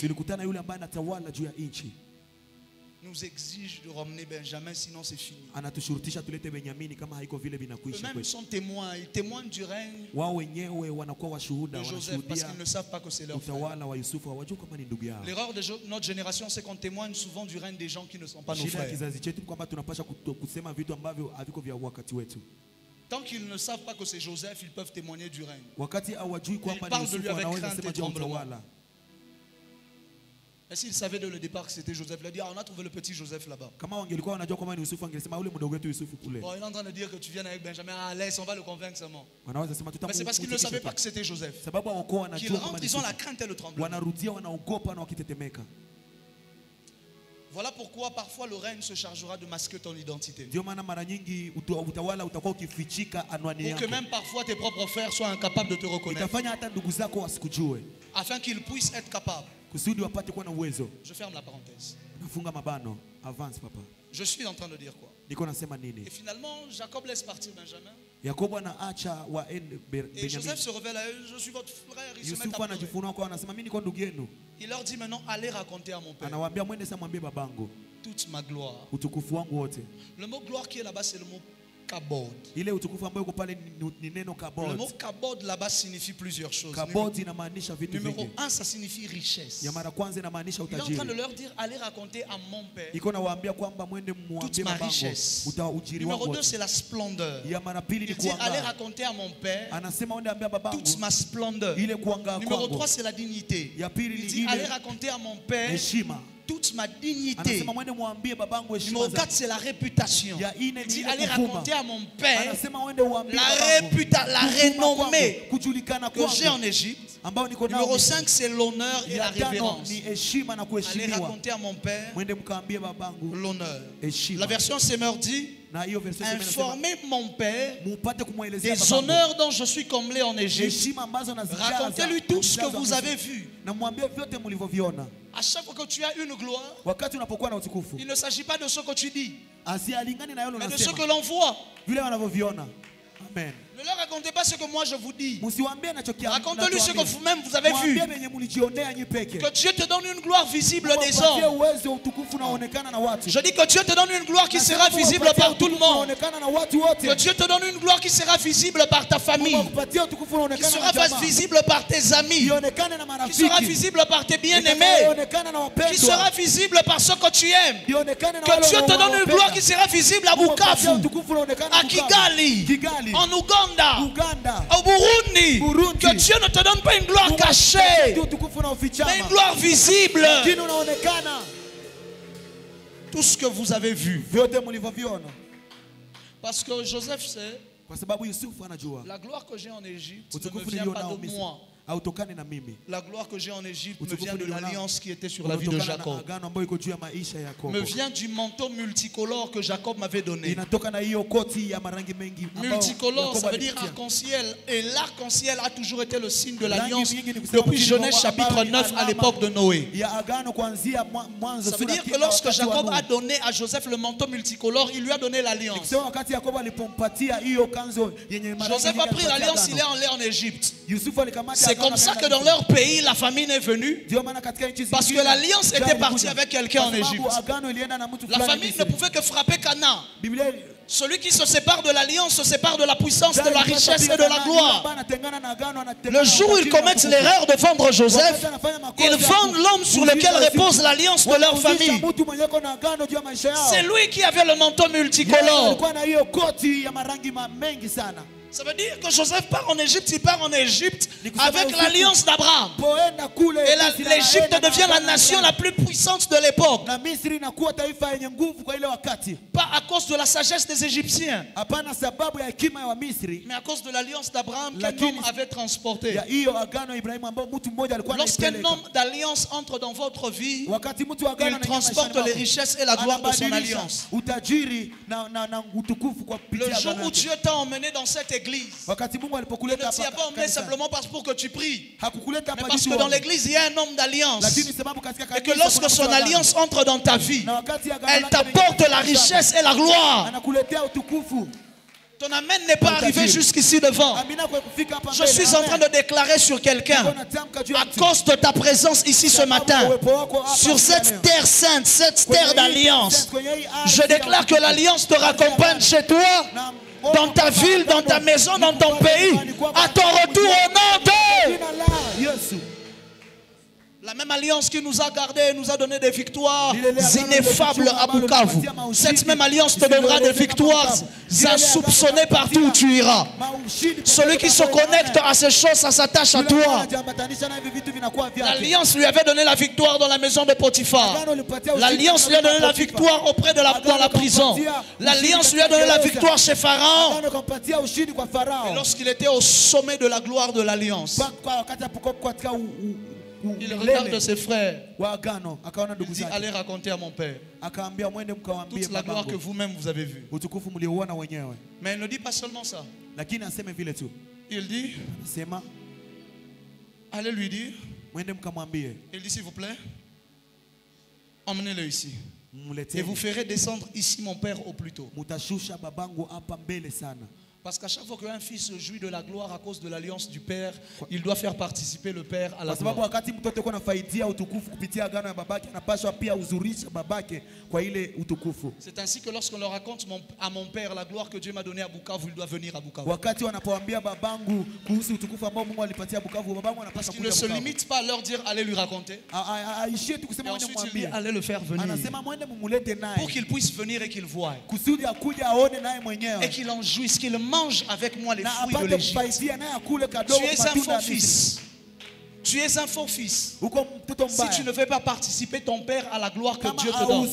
[SPEAKER 1] Nous exige de ramener Benjamin, sinon c'est fini. Eux-mêmes sont témoins, ils témoignent du règne de Joseph parce qu'ils ne savent pas que c'est leur frère. L'erreur de notre génération, c'est qu'on témoigne souvent du règne des gens qui ne sont pas nos frères. Tant qu'ils ne savent pas que c'est Joseph, ils peuvent témoigner du règne. Ils parlent de lui avec crainte et tremblement. Et s'ils savaient dès le départ que c'était Joseph, il a dit, on a trouvé le petit Joseph là-bas. Bon, il est en train de dire que tu viens avec Benjamin, laisse, on va le convaincre seulement. Mais c'est parce qu'ils ne savaient pas que c'était Joseph. Qu'ils rentrent, ils ont la crainte et le tremblement. Voilà pourquoi parfois le règne se chargera de masquer ton identité. Pour que même parfois tes propres frères soient incapables de te reconnaître. Afin qu'ils puissent être capables. Je ferme la parenthèse. Je suis en train de dire quoi? Et finalement, Jacob laisse partir Benjamin. Et Joseph se révèle à eux, je suis votre frère. Il se met à pleurer. Il leur dit maintenant, allez raconter à mon père toute ma gloire. Le mot gloire qui est là-bas, c'est le mot kabod. Le mot kabod là-bas signifie plusieurs choses. Numéro 1, ça signifie richesse. Il est en train de leur dire, allez raconter à mon père toute ma richesse. Numéro 2, c'est la splendeur. Il dit, allez raconter à mon père toute ma splendeur. Numéro 3, c'est la dignité. Il dit, allez raconter à mon père toute ma dignité. Numéro 4, c'est la réputation. Il dit, allez raconter à mon père la renommée que j'ai en Égypte. Numéro 5, c'est l'honneur et la révérence. Allez raconter à mon père l'honneur. La version Semeur dit, informez mon père des honneurs dont je suis comblé en Égypte. Racontez-lui tout ce que vous avez vu. À chaque fois que tu as une gloire, il ne s'agit pas de ce que tu dis, mais de ce que l'on voit. Amen. Ne leur racontez pas ce que moi je vous dis. Racontez-lui ce que vous-même vous avez vu. Que Dieu te donne une gloire visible des hommes. Je dis que Dieu te donne une gloire qui sera visible par tout le monde. Que Dieu te donne une gloire qui sera visible par ta famille. Qui sera visible par tes amis. Qui sera visible par tes bien-aimés. Qui sera visible par ce que tu aimes. Que Dieu te donne une gloire qui sera visible à Bukavu, à Kigali, en Ouganda, au Burundi. Que Dieu ne te donne pas une gloire cachée, mais une gloire visible. Tout ce que vous avez vu. Parce que Joseph sait, la gloire que j'ai en Égypte ne me vient pas de moi. La gloire que j'ai en Égypte me vient de l'alliance qui était sur la vie de Jacob. Me vient du manteau multicolore que Jacob m'avait donné. Multicolore, ça veut dire arc-en-ciel. Et l'arc-en-ciel a toujours été le signe de l'alliance depuis Genèse chapitre 9 à l'époque de Noé. Ça veut dire que lorsque Jacob a donné à Joseph le manteau multicolore, il lui a donné l'alliance. Joseph a pris l'alliance, il est allé en Égypte. C'est C'est comme ça que dans leur pays, la famine est venue. Parce que l'alliance était partie avec quelqu'un en Égypte. La famine ne pouvait que frapper Canaan. Celui qui se sépare de l'alliance se sépare de la puissance, de la richesse et de la gloire. Le jour où ils commettent l'erreur de vendre Joseph, ils vendent l'homme sur lequel repose l'alliance de leur famille. C'est lui qui avait le manteau multicolore. Ça veut dire que Joseph part en Égypte, il part en Égypte avec l'alliance d'Abraham. Et l'Égypte devient la nation la plus puissante de l'époque. Pas à cause de la sagesse des Égyptiens, mais à cause de l'alliance d'Abraham qu'un homme avait transporté. Lorsqu'un homme d'alliance entre dans votre vie, il transporte les richesses et la gloire de son alliance. Le jour où Dieu t'a emmené dans cette église, il ne t'y a pas emmené simplement pour que tu pries, mais parce que dans l'église il y a un homme d'alliance, et que lorsque son alliance entre dans ta vie, elle t'apporte la richesse et la gloire. Ton amen n'est pas arrivé jusqu'ici devant. Je suis en train de déclarer sur quelqu'un, à cause de ta présence ici ce matin, sur cette terre sainte, cette terre d'alliance, je déclare que l'alliance te raccompagne chez toi, dans ta ville, dans ta maison, dans ton pays, à ton retour au nom de... La même alliance qui nous a gardés, nous a donné des victoires ineffables à Bukavu. Cette même alliance te donnera des victoires insoupçonnées partout où tu iras. Celui qui se connecte à ces choses, ça s'attache à toi. L'alliance lui avait donné la victoire dans la maison de Potiphar. L'alliance lui a donné la victoire auprès de dans la prison. L'alliance lui a donné la victoire chez Pharaon. Et lorsqu'il était au sommet de la gloire de l'alliance, il regarde ses frères. Il dit, allez raconter à mon père toute la gloire que vous-même vous avez vue. Mais il ne dit pas seulement ça. Il dit, allez lui dire. Il dit, s'il vous plaît, emmenez-le ici. Et vous ferez descendre ici mon père au plus tôt. Parce qu'à chaque fois qu'un fils jouit de la gloire à cause de l'alliance du Père, il doit faire participer le Père à la gloire. C'est ainsi que lorsqu'on leur raconte à mon Père la gloire que Dieu m'a donnée à Bukavu, il doit venir à Bukavu. Parce qu'il ne se limite pas à leur dire allez lui raconter. Et ensuite il dit allez le faire venir. Pour qu'il puisse venir et qu'il voie. Et qu'il en jouisse, qu'il mange avec moi les fruits de l'Égypte. Tu es un faux fils. Tu es un faux fils. Si tu ne veux pas participer ton père à la gloire que Dieu te donne,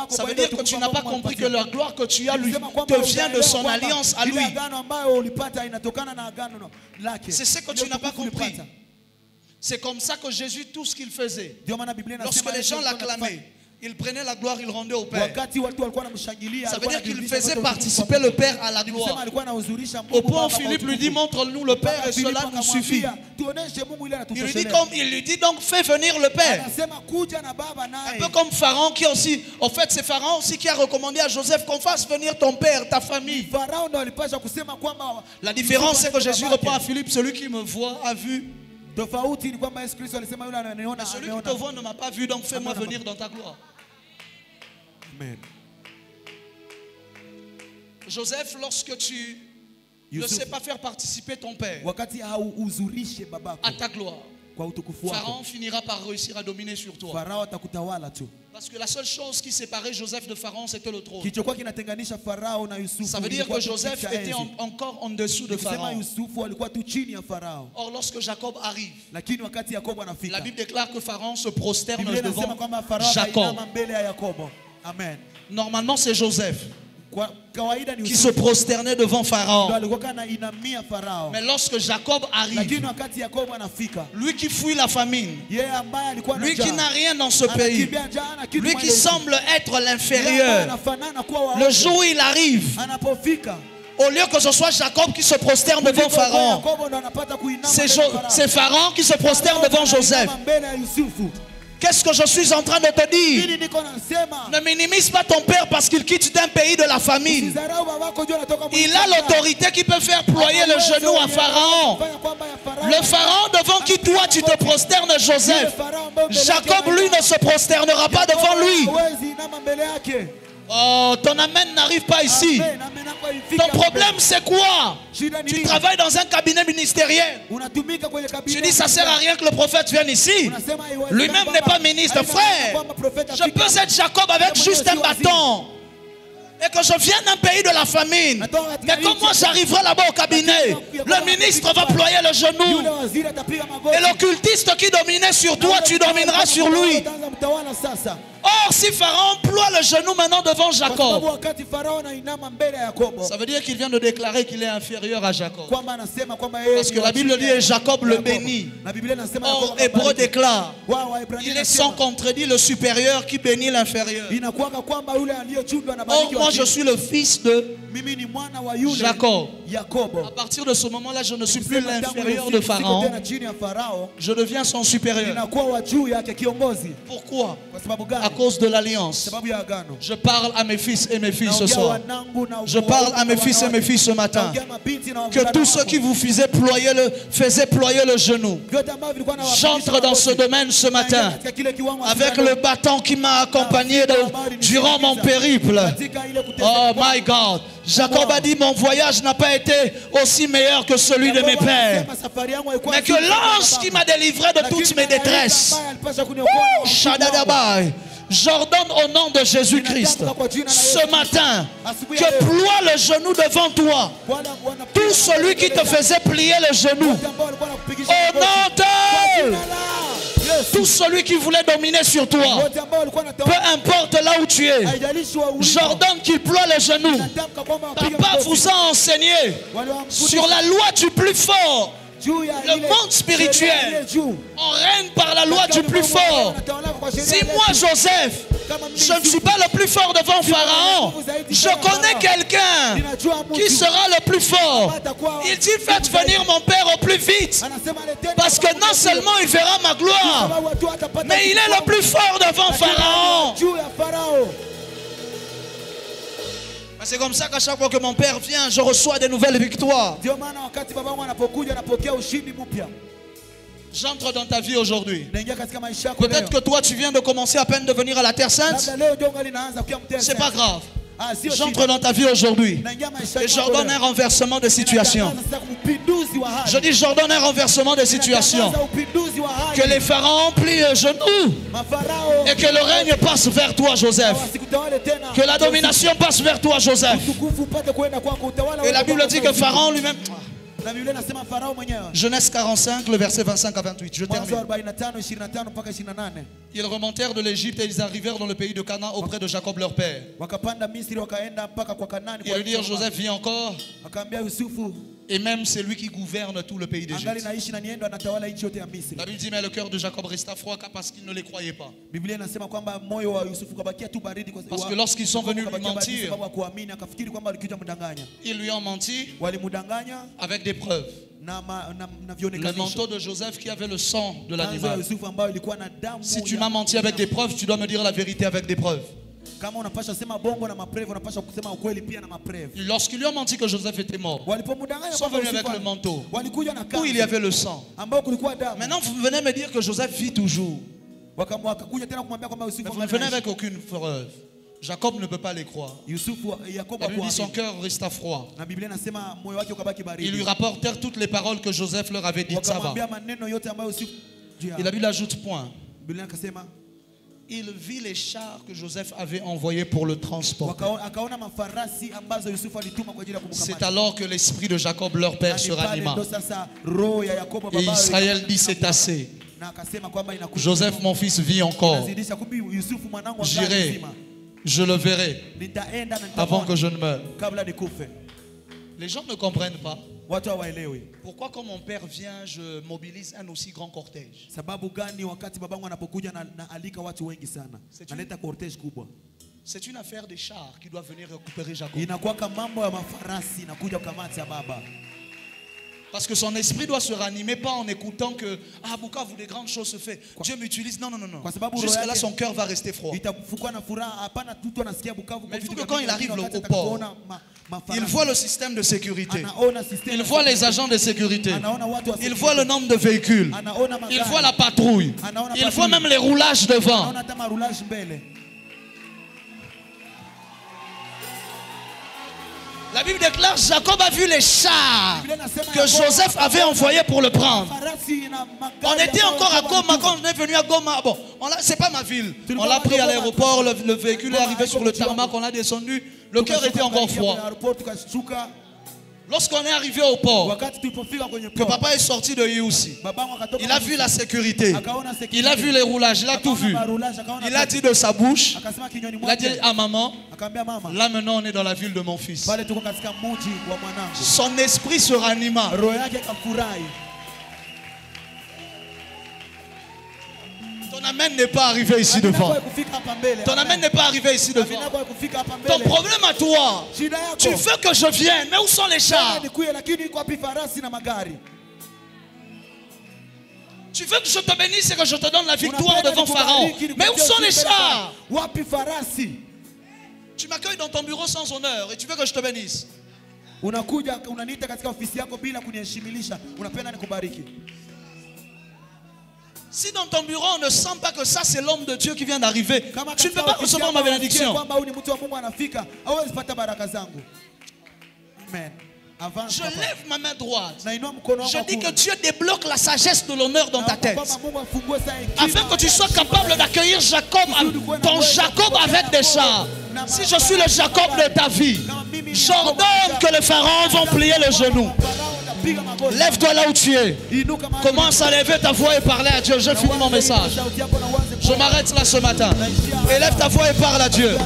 [SPEAKER 1] ça veut dire que tu n'as pas compris que la gloire que tu as lui te vient de son alliance à lui. C'est ce que tu n'as pas compris. C'est comme ça que Jésus, tout ce qu'il faisait, lorsque les gens l'acclamaient, il prenait la gloire, il rendait au Père. Ça veut dire qu'il faisait participer le Père à la gloire. Au point où Philippe lui dit, montre-nous le Père et cela nous suffit. Il lui dit donc, fais venir le Père. Un peu comme Pharaon qui aussi, en fait c'est Pharaon aussi qui a recommandé à Joseph qu'on fasse venir ton père, ta famille. La différence c'est que Jésus reprend à Philippe, celui qui me voit a vu. Mais celui qui te voit ne m'a pas vu, donc fais-moi venir dans ta gloire. Amen. Joseph, lorsque tu ne sais pas faire participer ton père à ta gloire, Pharaon finira par réussir à dominer sur toi. Parce que la seule chose qui séparait Joseph de Pharaon, c'était le trône. Ça veut dire que Joseph était encore en dessous de Pharaon. Or, lorsque Jacob arrive, la Bible déclare que Pharaon se prosterne devant Jacob.
[SPEAKER 2] Amen.
[SPEAKER 1] Normalement, c'est Joseph qui se prosternait devant Pharaon. Mais lorsque Jacob arrive, lui qui fuit la famine, lui qui n'a rien dans ce pays, lui qui semble être l'inférieur, le jour où il arrive, au lieu que ce soit Jacob qui se prosterne devant Pharaon, c'est Pharaon qui se prosterne devant Joseph. Qu'est-ce que je suis en train de te dire? Ne minimise pas ton père parce qu'il quitte d'un pays de la famine. Il a l'autorité qui peut faire ployer le genou à Pharaon. Le pharaon devant qui toi tu te prosternes, Joseph, Jacob lui ne se prosternera pas devant lui. Oh, ton amen n'arrive pas ici. Ton problème c'est quoi? Tu travailles dans un cabinet ministériel. Tu dis ça sert à rien que le prophète vienne ici. Lui-même n'est pas ministre. Frère, je peux être Jacob avec juste un bâton. Et que je vienne d'un pays de la famine. Mais comme moi j'arriverai là-bas au cabinet, le ministre va ployer le genou. Et l'occultiste qui dominait sur toi, tu domineras sur lui. Or, si Pharaon ploie le genou maintenant devant Jacob, ça veut dire qu'il vient de déclarer qu'il est inférieur à Jacob. Parce que la Bible dit et Jacob le bénit. Or, Hébreu déclare, il est sans contredit le supérieur qui bénit l'inférieur. Or, moi je suis le fils de Jacob. À partir de ce moment-là, je ne suis plus l'inférieur de Pharaon. Je deviens son supérieur. Pourquoi? À cause de l'alliance. Je parle à mes fils et mes filles ce soir. Je parle à mes fils et mes filles ce matin. Que tous ceux qui vous faisaient ployer le genou, j'entre dans ce domaine ce matin avec le bâton qui m'a accompagné durant mon périple. Oh my God. Jacob a dit mon voyage n'a pas été aussi meilleur que celui de mes pères, mais que l'ange qui m'a délivré de toutes mes détresses, j'ordonne au nom de Jésus-Christ ce matin que ploie le genou devant toi tout celui qui te faisait plier le genou au nom de tout celui qui voulait dominer sur toi, peu importe là où tu es, j'ordonne qu'il ploie le genou. Papa vous a enseigné sur la loi du plus fort. Le monde spirituel, on règne par la loi du plus fort. Si moi, Joseph, je ne suis pas le plus fort devant Pharaon, je connais quelqu'un qui sera le plus fort. Il dit faites venir mon père au plus vite, parce que non seulement il verra ma gloire, mais il est le plus fort devant Pharaon. C'est comme ça qu'à chaque fois que mon père vient, je reçois des nouvelles victoires. J'entre dans ta vie aujourd'hui. Peut-être que toi tu viens de commencer à peine de venir à la Terre Sainte. C'est pas grave. J'entre dans ta vie aujourd'hui et j'ordonne un renversement de situation. Je dis j'ordonne un renversement de situation. Que les pharaons plient le genou et que le règne passe vers toi, Joseph. Que la domination passe vers toi, Joseph. Et la Bible dit que Pharaon lui-même... Genèse 45, le verset 25 à 28. Je termine. Ils remontèrent de l'Égypte et ils arrivèrent dans le pays de Canaan auprès de Jacob leur père. Ils lui dirent Joseph vit encore. Et même c'est lui qui gouverne tout le pays d'Égypte. La Bible dit mais le cœur de Jacob resta froid parce qu'il ne les croyait pas. Parce que lorsqu'ils sont venus lui mentir, ils lui ont menti avec des preuves. Le manteau de Joseph qui avait le sang de l'animal. Si tu m'as menti avec des preuves, tu dois me dire la vérité avec des preuves. Lorsqu'ils lui ont menti que Joseph était mort, ils sont venus avec le manteau où il y avait le sang. Maintenant vous venez me dire que Joseph vit toujours. Mais vous ne venez avec aucune preuve. Jacob ne peut pas les croire. La Bible dit son cœur resta froid. Ils lui rapportèrent toutes les paroles que Joseph leur avait dites. Ça va. Et la Bible ajoute point. Il vit les chars que Joseph avait envoyés pour le transporter. C'est alors que l'esprit de Jacob, leur père, se ranima. Et Israël dit c'est assez. Joseph, mon fils, vit encore. J'irai, je le verrai avant que je ne meure. Les gens ne comprennent pas. Pourquoi quand mon père vient, je mobilise un aussi grand cortège? C'est une affaire des chars qui doivent venir récupérer Jacob. Parce que son esprit doit se ranimer, pas en écoutant que ah, Bukavu, des grandes choses se font. Dieu m'utilise. Non, non, non, non. Jusqu'à là, son cœur va rester froid. Mais il faut que quand il arrive au port, il voit le système de sécurité. Il voit les agents de sécurité. Il voit le nombre de véhicules. Il voit la patrouille. Il voit même les roulages devant. La Bible déclare, Jacob a vu les chars que Joseph avait envoyés pour le prendre. On était encore à Goma quand on est venu à Goma. Bon, c'est pas ma ville. On l'a pris à l'aéroport, le véhicule est arrivé sur le tarmac, on a descendu. Le cœur était encore froid. Lorsqu'on est arrivé au port, que papa est sorti de Youssi, il a vu la sécurité, il a vu les roulages, il a tout vu. Il a dit de sa bouche, il a dit à maman, là maintenant on est dans la ville de mon fils. Son esprit se ranima. Ton amen n'est pas arrivé ici devant. Ton amen n'est pas arrivé ici devant. Ton problème à toi, tu veux que je vienne, mais où sont les chars? Tu veux que je te bénisse et que je te donne la victoire devant Pharaon, mais où sont les chars? Tu m'accueilles dans ton bureau sans honneur et tu veux que je te bénisse. Si dans ton bureau on ne sent pas que ça c'est l'homme de Dieu qui vient d'arriver, tu ne peux pas recevoir ma bénédiction. Je lève ma main droite. Je dis que Dieu débloque la sagesse de l'honneur dans ta tête. Afin que tu sois capable d'accueillir Jacob, ton Jacob avec des chars. Si je suis le Jacob de ta vie, j'ordonne que les pharaons vont plier le genou. Lève-toi là où tu es. Commence à lever ta voix et parler à Dieu. Je finis mon message. Je m'arrête là ce matin. Élève ta voix et parle à Dieu.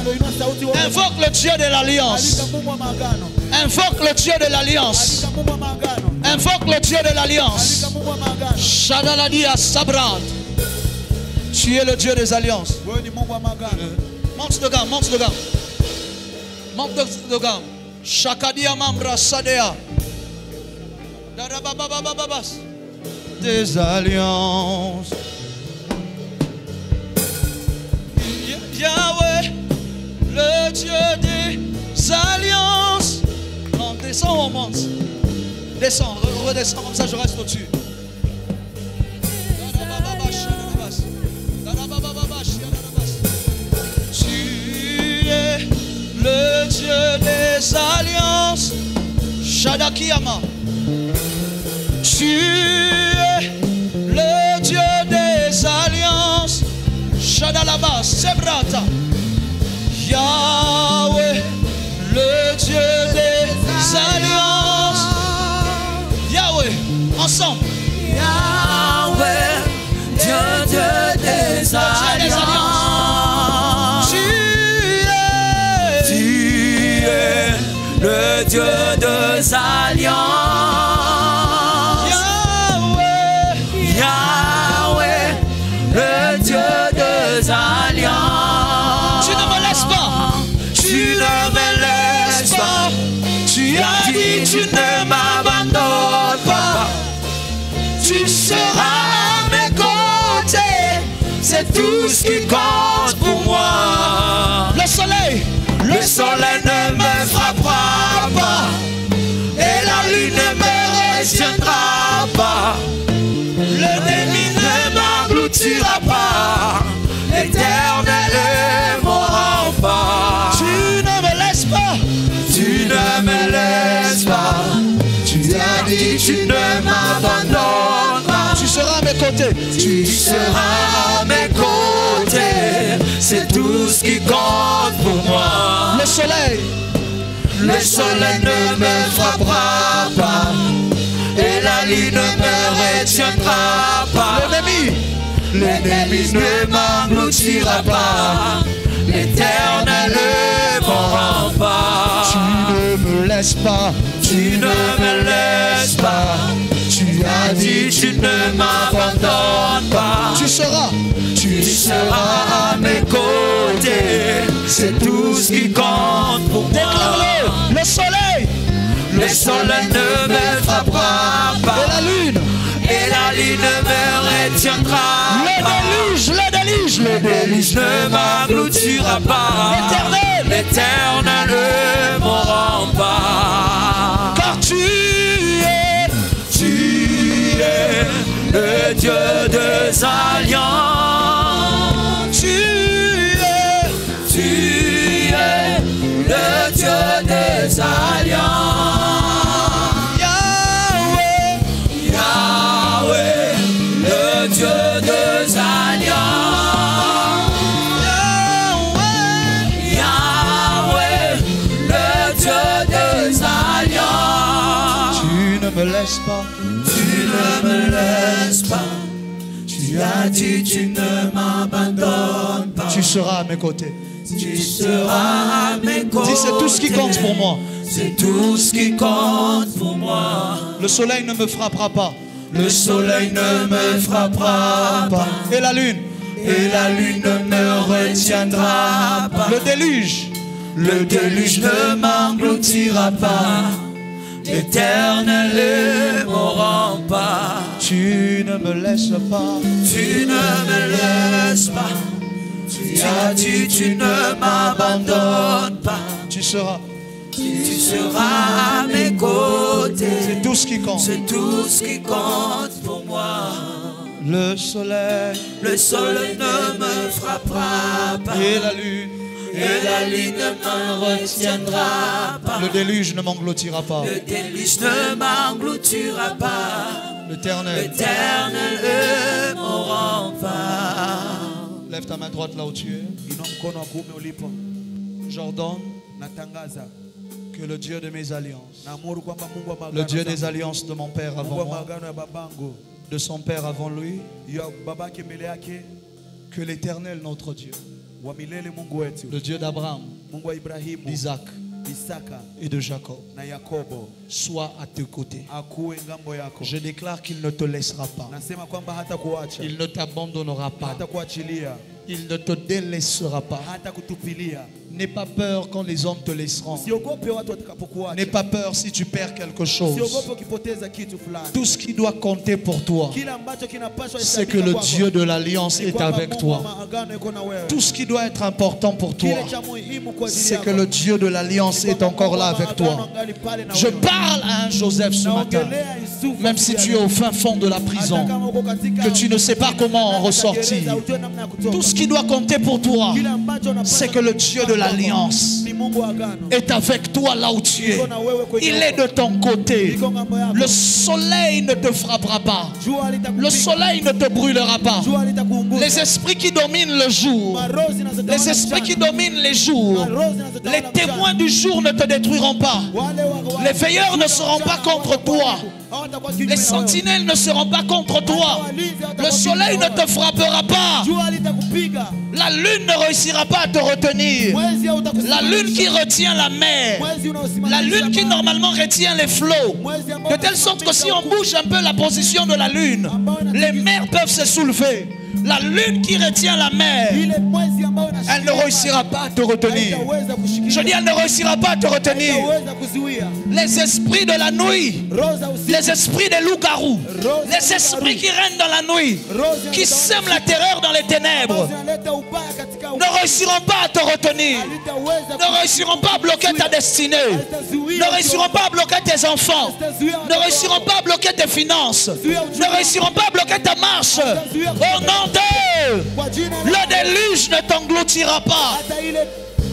[SPEAKER 1] Invoque le Dieu de l'Alliance. Invoque le Dieu de l'Alliance. Invoque le Dieu de l'Alliance. Shadaladia Sabrad. Tu es le Dieu des alliances. Monte de gamme, monte de gamme. Monte de gamme. Shakadia Mambra Sadea. Des alliances. Yahweh, le Dieu des alliances. On descend ou on monte? Descends, redescends, comme ça je reste au-dessus. Tu es le Dieu des alliances. Shadakiyama. Tu es le Dieu des alliances. Shadalabas, Sebrata. Yahweh, le Dieu des alliances. Yahweh, ensemble.
[SPEAKER 3] Yahweh, Dieu des alliances. Tu es le Dieu des alliances. Alliances.
[SPEAKER 1] Tu ne me laisses pas.
[SPEAKER 3] Tu ne me laisses pas. Tu as dit tu ne m'abandonnes pas. Tu seras à mes côtés. C'est tout ce qui compte pour moi.
[SPEAKER 1] Le soleil
[SPEAKER 3] ne me frappera pas. Et la lune ne me retiendra pas. L'ennemi ne m'engloutira pas. L'Éternel est mon rempart.
[SPEAKER 1] Tu ne me laisses pas.
[SPEAKER 3] Tu ne me laisses pas. Tu as dit tu ne m'abandonnes pas.
[SPEAKER 1] Tu seras à mes côtés.
[SPEAKER 3] Tu seras à mes côtés. C'est tout ce qui compte pour moi.
[SPEAKER 1] Le soleil
[SPEAKER 3] ne me frappera pas. Et la lune ne me retiendra pas. L'ennemi ne m'engloutira pas. L'Éternel est mon rempart.
[SPEAKER 1] Tu ne me laisses pas.
[SPEAKER 3] Tu ne me laisses pas. Tu as dit tu ne m'abandonnes pas.
[SPEAKER 1] Tu seras
[SPEAKER 3] à mes côtés. C'est tout ce qui compte pour moi.
[SPEAKER 1] Déclare-le.
[SPEAKER 3] Le soleil ne me frappera pas. Et la lune ne me retiendra pas. Le déluge ne m'engloutira pas. L'Éternel est mon rempart.
[SPEAKER 1] Car tu es
[SPEAKER 3] le Dieu des alliances. Tu es le Dieu des alliances. Yahweh, le Dieu des alliances.
[SPEAKER 1] Tu ne me laisses pas,
[SPEAKER 3] tu ne me laisses pas. Tu as dit tu ne m'abandonnes pas.
[SPEAKER 1] Tu seras à mes côtés.
[SPEAKER 3] Tu seras à mes côtés.
[SPEAKER 1] Dis, c'est tout ce qui compte pour moi.
[SPEAKER 3] C'est tout ce qui compte pour moi.
[SPEAKER 1] Le soleil ne me frappera pas.
[SPEAKER 3] Le soleil ne me frappera pas.
[SPEAKER 1] Et la lune
[SPEAKER 3] ne me retiendra pas.
[SPEAKER 1] Le déluge
[SPEAKER 3] ne m'engloutira pas. L'Éternel est mon rempart.
[SPEAKER 1] Tu ne me laisses pas.
[SPEAKER 3] Tu ne me laisses pas. Tu as dit tu ne m'abandonnes pas.
[SPEAKER 1] Tu seras
[SPEAKER 3] à mes côtés.
[SPEAKER 1] C'est tout ce qui compte.
[SPEAKER 3] C'est tout ce qui compte pour moi.
[SPEAKER 1] Le soleil
[SPEAKER 3] ne me frappera pas.
[SPEAKER 1] Et la lune
[SPEAKER 3] ne me retiendra pas.
[SPEAKER 1] Le déluge ne m'engloutira pas.
[SPEAKER 3] Le déluge ne m'engloutira pas.
[SPEAKER 1] L'Éternel
[SPEAKER 3] est mon rempart.
[SPEAKER 1] Lève ta main droite là où tu es. J'ordonne que le Dieu de mes alliances, le Dieu des alliances de mon père avant moi, de son père avant lui, que l'Éternel notre Dieu, le Dieu d'Abraham, d'Isaac et de Jacob, soit à tes côtés. Je déclare qu'il ne te laissera pas. Il ne t'abandonnera pas. Il ne te délaissera pas. N'aie pas peur quand les hommes te laisseront. N'aie pas peur si tu perds quelque chose. Tout ce qui doit compter pour toi, c'est que le Dieu de l'Alliance est avec toi. Tout ce qui doit être important pour toi, c'est que le Dieu de l'Alliance est encore là avec toi. Je parle à un Joseph ce matin, même si tu es au fin fond de la prison, que tu ne sais pas comment en ressortir. Tout ce qui doit compter pour toi, c'est que le Dieu de l'Alliance est avec toi là où tu es. Il est de ton côté. Le soleil ne te frappera pas. Le soleil ne te brûlera pas. Les esprits qui dominent le jour, les esprits qui dominent les jours, les témoins du jour ne te détruiront pas. Les veilleurs ne seront pas contre toi. Les sentinelles ne seront pas contre toi. Le soleil ne te frappera pas. La lune ne réussira pas à te retenir. La lune qui retient la mer, la lune qui normalement retient les flots, de telle sorte que si on bouge un peu la position de la lune, les mers peuvent se soulever. La lune qui retient la mer, elle ne réussira pas à te retenir. Je dis, elle ne réussira pas à te retenir. Les esprits de la nuit, les esprits des loups-garous, les esprits qui règnent dans la nuit, qui sèment la terreur dans les ténèbres, ne réussiront pas à te retenir, ne réussiront pas à bloquer ta destinée, ne réussiront pas à bloquer tes enfants, ne réussiront pas à bloquer tes finances, ne réussiront pas à bloquer ta marche. Au nom d'eux, le déluge ne t'engloutira pas.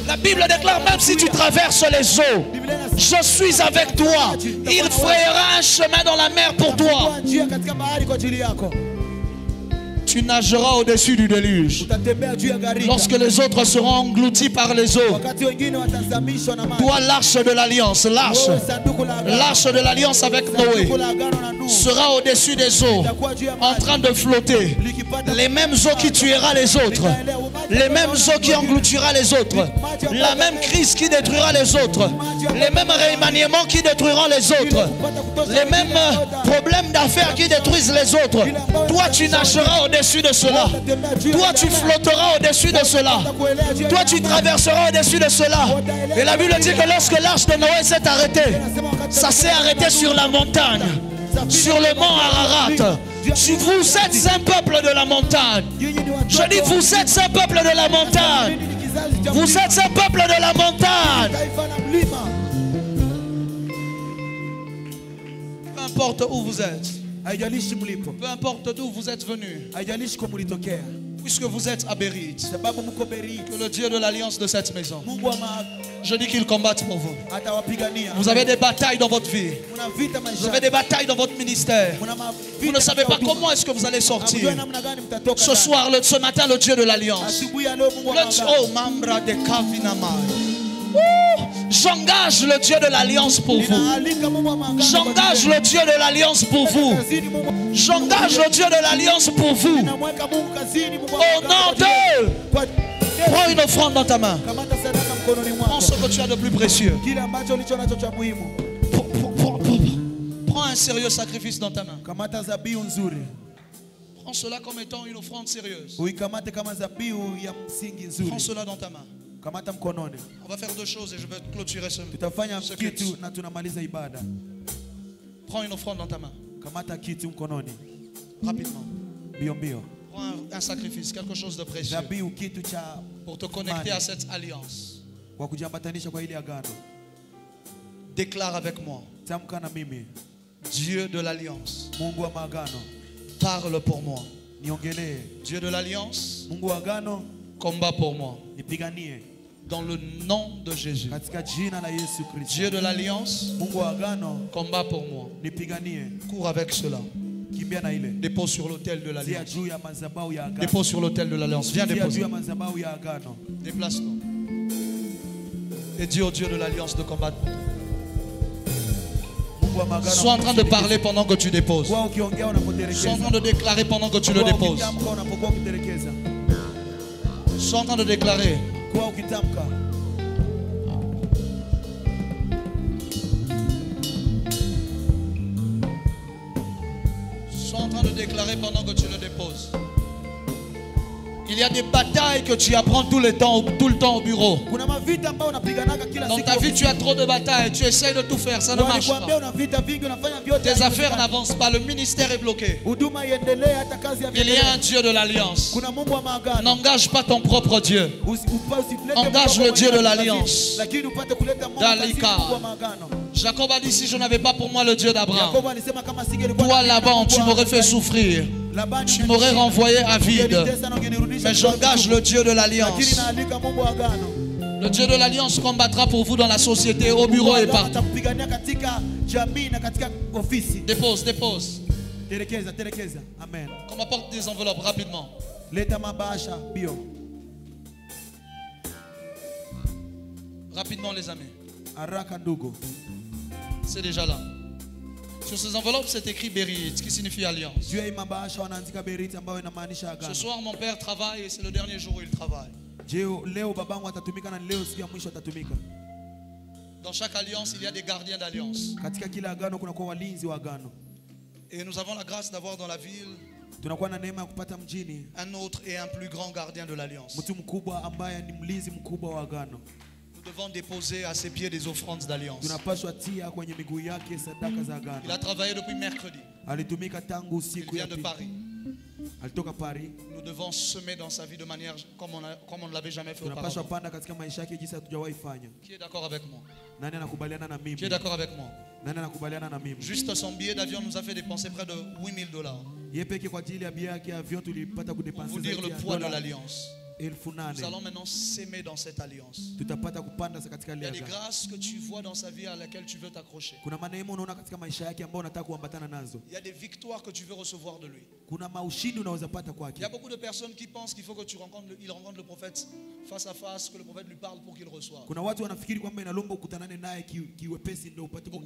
[SPEAKER 1] La Bible déclare, même si tu traverses les eaux, je suis avec toi. Il frayera un chemin dans la mer pour toi. Tu nageras au-dessus du déluge. Lorsque les autres seront engloutis par les eaux, toi, l'arche de l'alliance, l'arche de l'alliance avec Noé sera au-dessus des eaux, en train de flotter. Les mêmes eaux qui tuera les autres les mêmes eaux qui engloutira les autres, la même crise qui détruira les autres, les mêmes remaniements qui détruiront les autres, les mêmes problèmes d'affaires qui détruisent les autres. Toi, tu nageras au-dessus de cela. Toi, tu flotteras au-dessus de cela. Toi, tu traverseras au-dessus de cela. Et la Bible dit que lorsque l'arche de Noé s'est arrêtée, ça s'est arrêté sur la montagne, sur le mont Ararat. Vous êtes un peuple de la montagne. Je dis, vous êtes un peuple de la montagne. Vous êtes un peuple de la montagne. Peu importe où vous êtes, peu importe d'où vous êtes venu, puisque vous êtes à Bérit, que le Dieu de l'alliance de cette maison, je dis qu'il combatte pour vous. Vous avez des batailles dans votre vie. Vous avez des batailles dans votre ministère. Vous ne savez pas comment est-ce que vous allez sortir. Ce soir, ce matin, le Dieu de l'alliance. Oh, Mambra de Kavinamai. J'engage le Dieu de l'alliance pour vous. J'engage le Dieu de l'alliance pour vous. J'engage le Dieu de l'alliance pour vous. Au nom de... Prends une offrande dans ta main. Prends ce que tu as de plus précieux. Prends un sérieux sacrifice dans ta main. Prends cela comme étant une offrande sérieuse. Prends cela dans ta main. On va faire deux choses et je vais clôturer ce culte. Prends une offrande dans ta main. Rapidement. Prends un sacrifice, quelque chose de précieux pour te connecter à cette alliance. Déclare avec moi. Dieu de l'alliance, parle pour moi. Dieu de l'alliance, combat pour moi. Dans le nom de Jésus. Dieu de l'alliance, combat pour moi. Cours avec cela. Dépose sur l'autel de l'alliance. Dépose sur l'autel de l'alliance. Viens déposer. Déplace-toi. Et dis au Dieu de l'alliance de combattre pour toi. Sois en train de parler pendant que tu déposes. Sois en train de déclarer pendant que tu le déposes. Sois en train de déclarer. Sois en train de déclarer pendant que tu le déposes. Il y a des batailles que tu apprends tout le temps au bureau. Dans ta vie, tu as trop de batailles. Tu essaies de tout faire, ça ne marche pas. Tes affaires n'avancent pas. Le ministère est bloqué. Il y a un Dieu de l'alliance. N'engage pas ton propre Dieu. Engage le Dieu de l'alliance. Dalika. Jacob a dit, si je n'avais pas pour moi le Dieu d'Abraham, toi là-bas, tu m'aurais fait souffrir. Tu m'aurais renvoyé à vide. Mais j'engage le Dieu de l'alliance. Le Dieu de l'alliance combattra pour vous dans la société, au bureau et partout. Dépose, dépose.
[SPEAKER 3] Amen.
[SPEAKER 1] Qu'on m'apporte des enveloppes rapidement. Rapidement les amis. C'est déjà là. Sur ces enveloppes, c'est écrit Bérit, qui signifie alliance. Ce soir, mon père travaille et c'est le dernier jour où il travaille. Dans chaque alliance, il y a des gardiens d'alliance. Et nous avons la grâce d'avoir dans la ville un autre et un plus grand gardien de l'alliance. Nous devons déposer à ses pieds des offrandes d'alliance. Il a travaillé depuis mercredi. Il vient de Paris. Nous devons semer dans sa vie de manière comme on ne l'avait jamais fait auparavant. Qui est d'accord avec moi? Qui est d'accord avec moi? Juste son billet d'avion nous a fait dépenser près de $8,000. Pour vous dire le poids de l'alliance. Nous allons maintenant s'aimer dans cette alliance. Il y a des grâces que tu vois dans sa vie à laquelle tu veux t'accrocher. Il y a des victoires que tu veux recevoir de lui. Il y a beaucoup de personnes qui pensent qu'il faut que il rencontre le prophète face à face, que le prophète lui parle pour qu'il reçoive. Beaucoup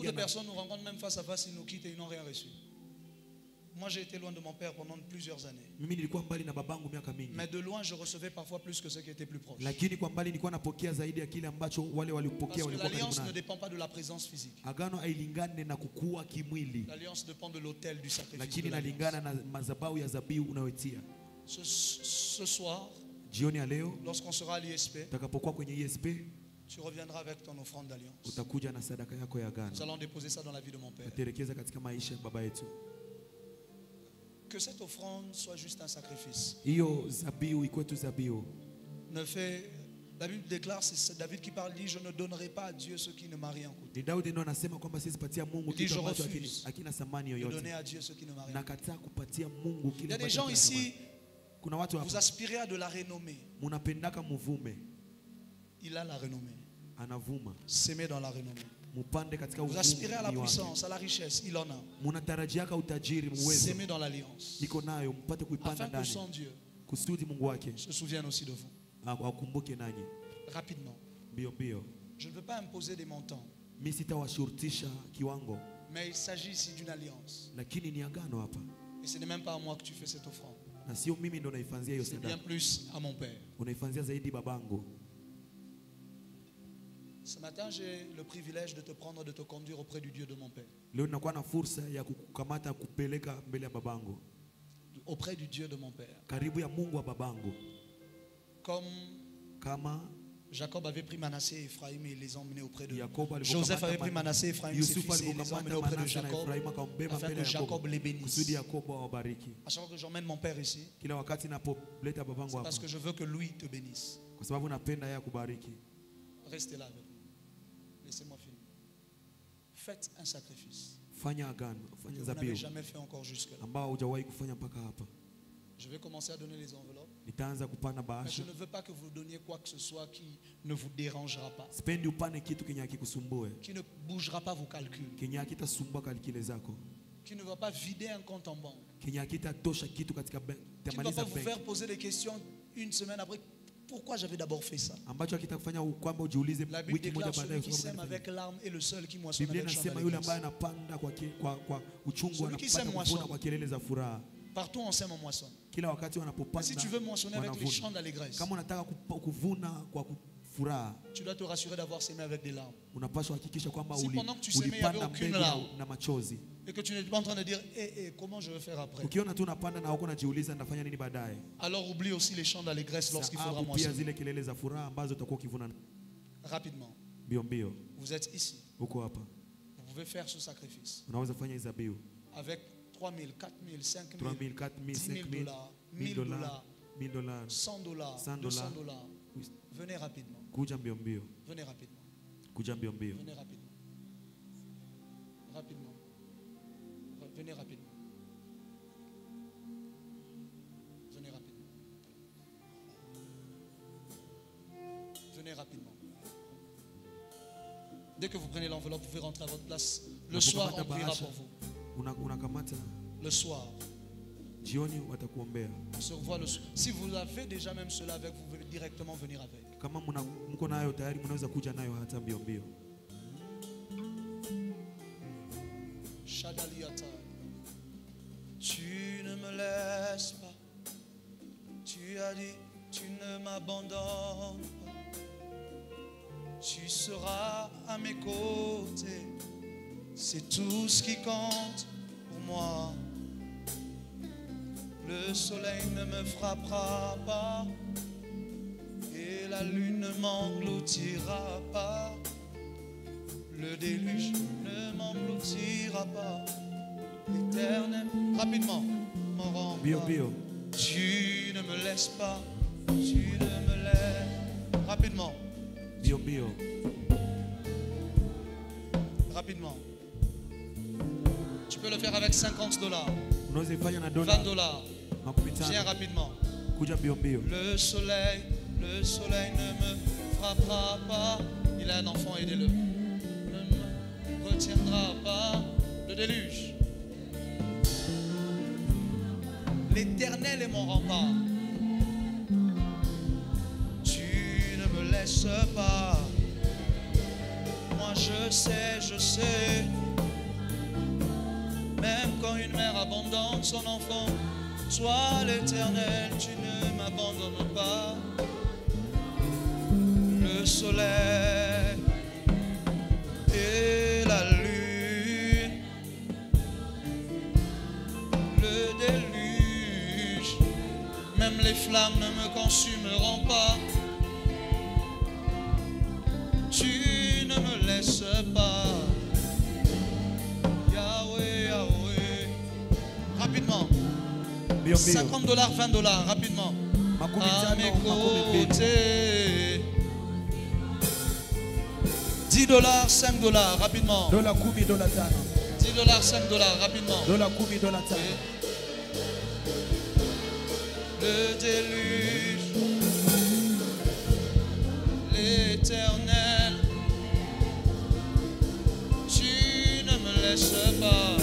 [SPEAKER 1] de personnes nous rencontrent même face à face, ils nous quittent et ils n'ont rien reçu. Moi j'ai été loin de mon père pendant plusieurs années. Mais de loin je recevais parfois plus que ceux qui étaient plus proches. Parce que l'alliance ne dépend pas de la présence physique. L'alliance dépend de l'autel du sacrifice. Ce soir, lorsqu'on sera à l'ISP, tu reviendras avec ton offrande d'alliance. Nous allons déposer ça dans la vie de mon père. Que cette offrande soit juste un sacrifice. Ne fait, la Bible déclare, c'est David qui parle, dit je ne donnerai pas à Dieu ce qui ne m'a rien coûté. Il dit je refuse de donner à Dieu ce qui ne m'a rien coûté. Il y a des gens ici, vous aspirez à de la renommée. Il a la renommée. S'aimer dans la renommée. Vous aspirez à la puissance, à la richesse, il en a. S'aimer dans l'alliance. Afin que son Dieu se souvienne aussi de vous. Rapidement. Je ne veux pas imposer des montants. Mais il s'agit ici d'une alliance. Et ce n'est même pas à moi que tu fais cette offrande. C'est bien plus à mon père. Ce matin, j'ai le privilège de te prendre, de te conduire auprès du Dieu de mon père. Auprès du Dieu de mon père. Comme Jacob avait pris Manassé et Ephraïm et les emmenés auprès de Joseph avait pris Manassé et Ephraïm ses fils et les emmenés auprès de Jacob afin que Jacob les bénisse. À chaque fois que j'emmène mon père ici, c'est parce que je veux que lui te bénisse. Restez là avec moi. Laissez-moi finir. Faites un sacrifice. Vous n'avez jamais fait encore jusque-là. Je vais commencer à donner les enveloppes. Mais je ne veux pas que vous donniez quoi que ce soit qui ne vous dérangera pas. Qui ne bougera pas vos calculs. Qui ne va pas vider un compte en banque. Qui ne va pas vous faire poser des questions une semaine après. Pourquoi j'avais d'abord fait ça? La Bible déclare celui qui sème avec larmes est le seul qui moissonne avec chant d'allégresse. Celui qui sème moissonne. Partout on sème, on moissonne. Mais si tu veux moissonner avec les chants d'allégresse, tu dois te rassurer d'avoir sémé avec des larmes. Si pendant que tu sémais, il n'y avait aucune larme, et que tu n'es pas en train de dire comment je vais faire après, alors oublie aussi les chants d'allégresse lorsqu'il faudra moissonner. Rapidement. Vous êtes ici. Vous pouvez faire ce sacrifice avec 3 000, 4 000, 5 000, 10 000 dollars, 1 000 dollars, 100 dollars, 200 dollars. Venez rapidement. Venez rapidement. Venez rapidement. Rapidement. Venez rapidement. Venez rapidement. Venez rapidement. Dès que vous prenez l'enveloppe, vous pouvez rentrer à votre place. Le soir, on priera pour vous. Le soir. On se revoit le soir. Si vous avez déjà même cela avec vous, vous pouvez directement venir avec. Tu ne me laisses pas. Tu as dit, tu ne m'abandonnes pas. Tu seras à mes côtés. C'est tout ce qui compte pour moi. Le soleil ne me frappera pas et la lune ne m'engloutira pas. Le déluge ne m'engloutira pas. L'éternel, rapidement, m'en rend pas. Tu ne me laisses pas, tu ne me laisses. Rapidement. Rapidement. Tu peux le faire avec 50 dollars. 20 dollars. Viens rapidement. Le soleil ne me frappera pas. Il a un enfant, aidez-le. Ne me retiendra pas le déluge. L'Éternel est mon rempart. Tu ne me laisses pas. Moi je sais. Même quand une mère abandonne son enfant, toi l'Éternel, tu ne m'abandonnes pas. Le soleil et la lune, le déluge, même les flammes ne me consumeront pas. Tu ne me laisses pas. Yahweh, Yahweh. Rapidement. $50, $20, rapidement. À mes côtés. $10, $5, rapidement. $10, $5, rapidement. Le déluge, l'Éternel, tu ne me laisses pas.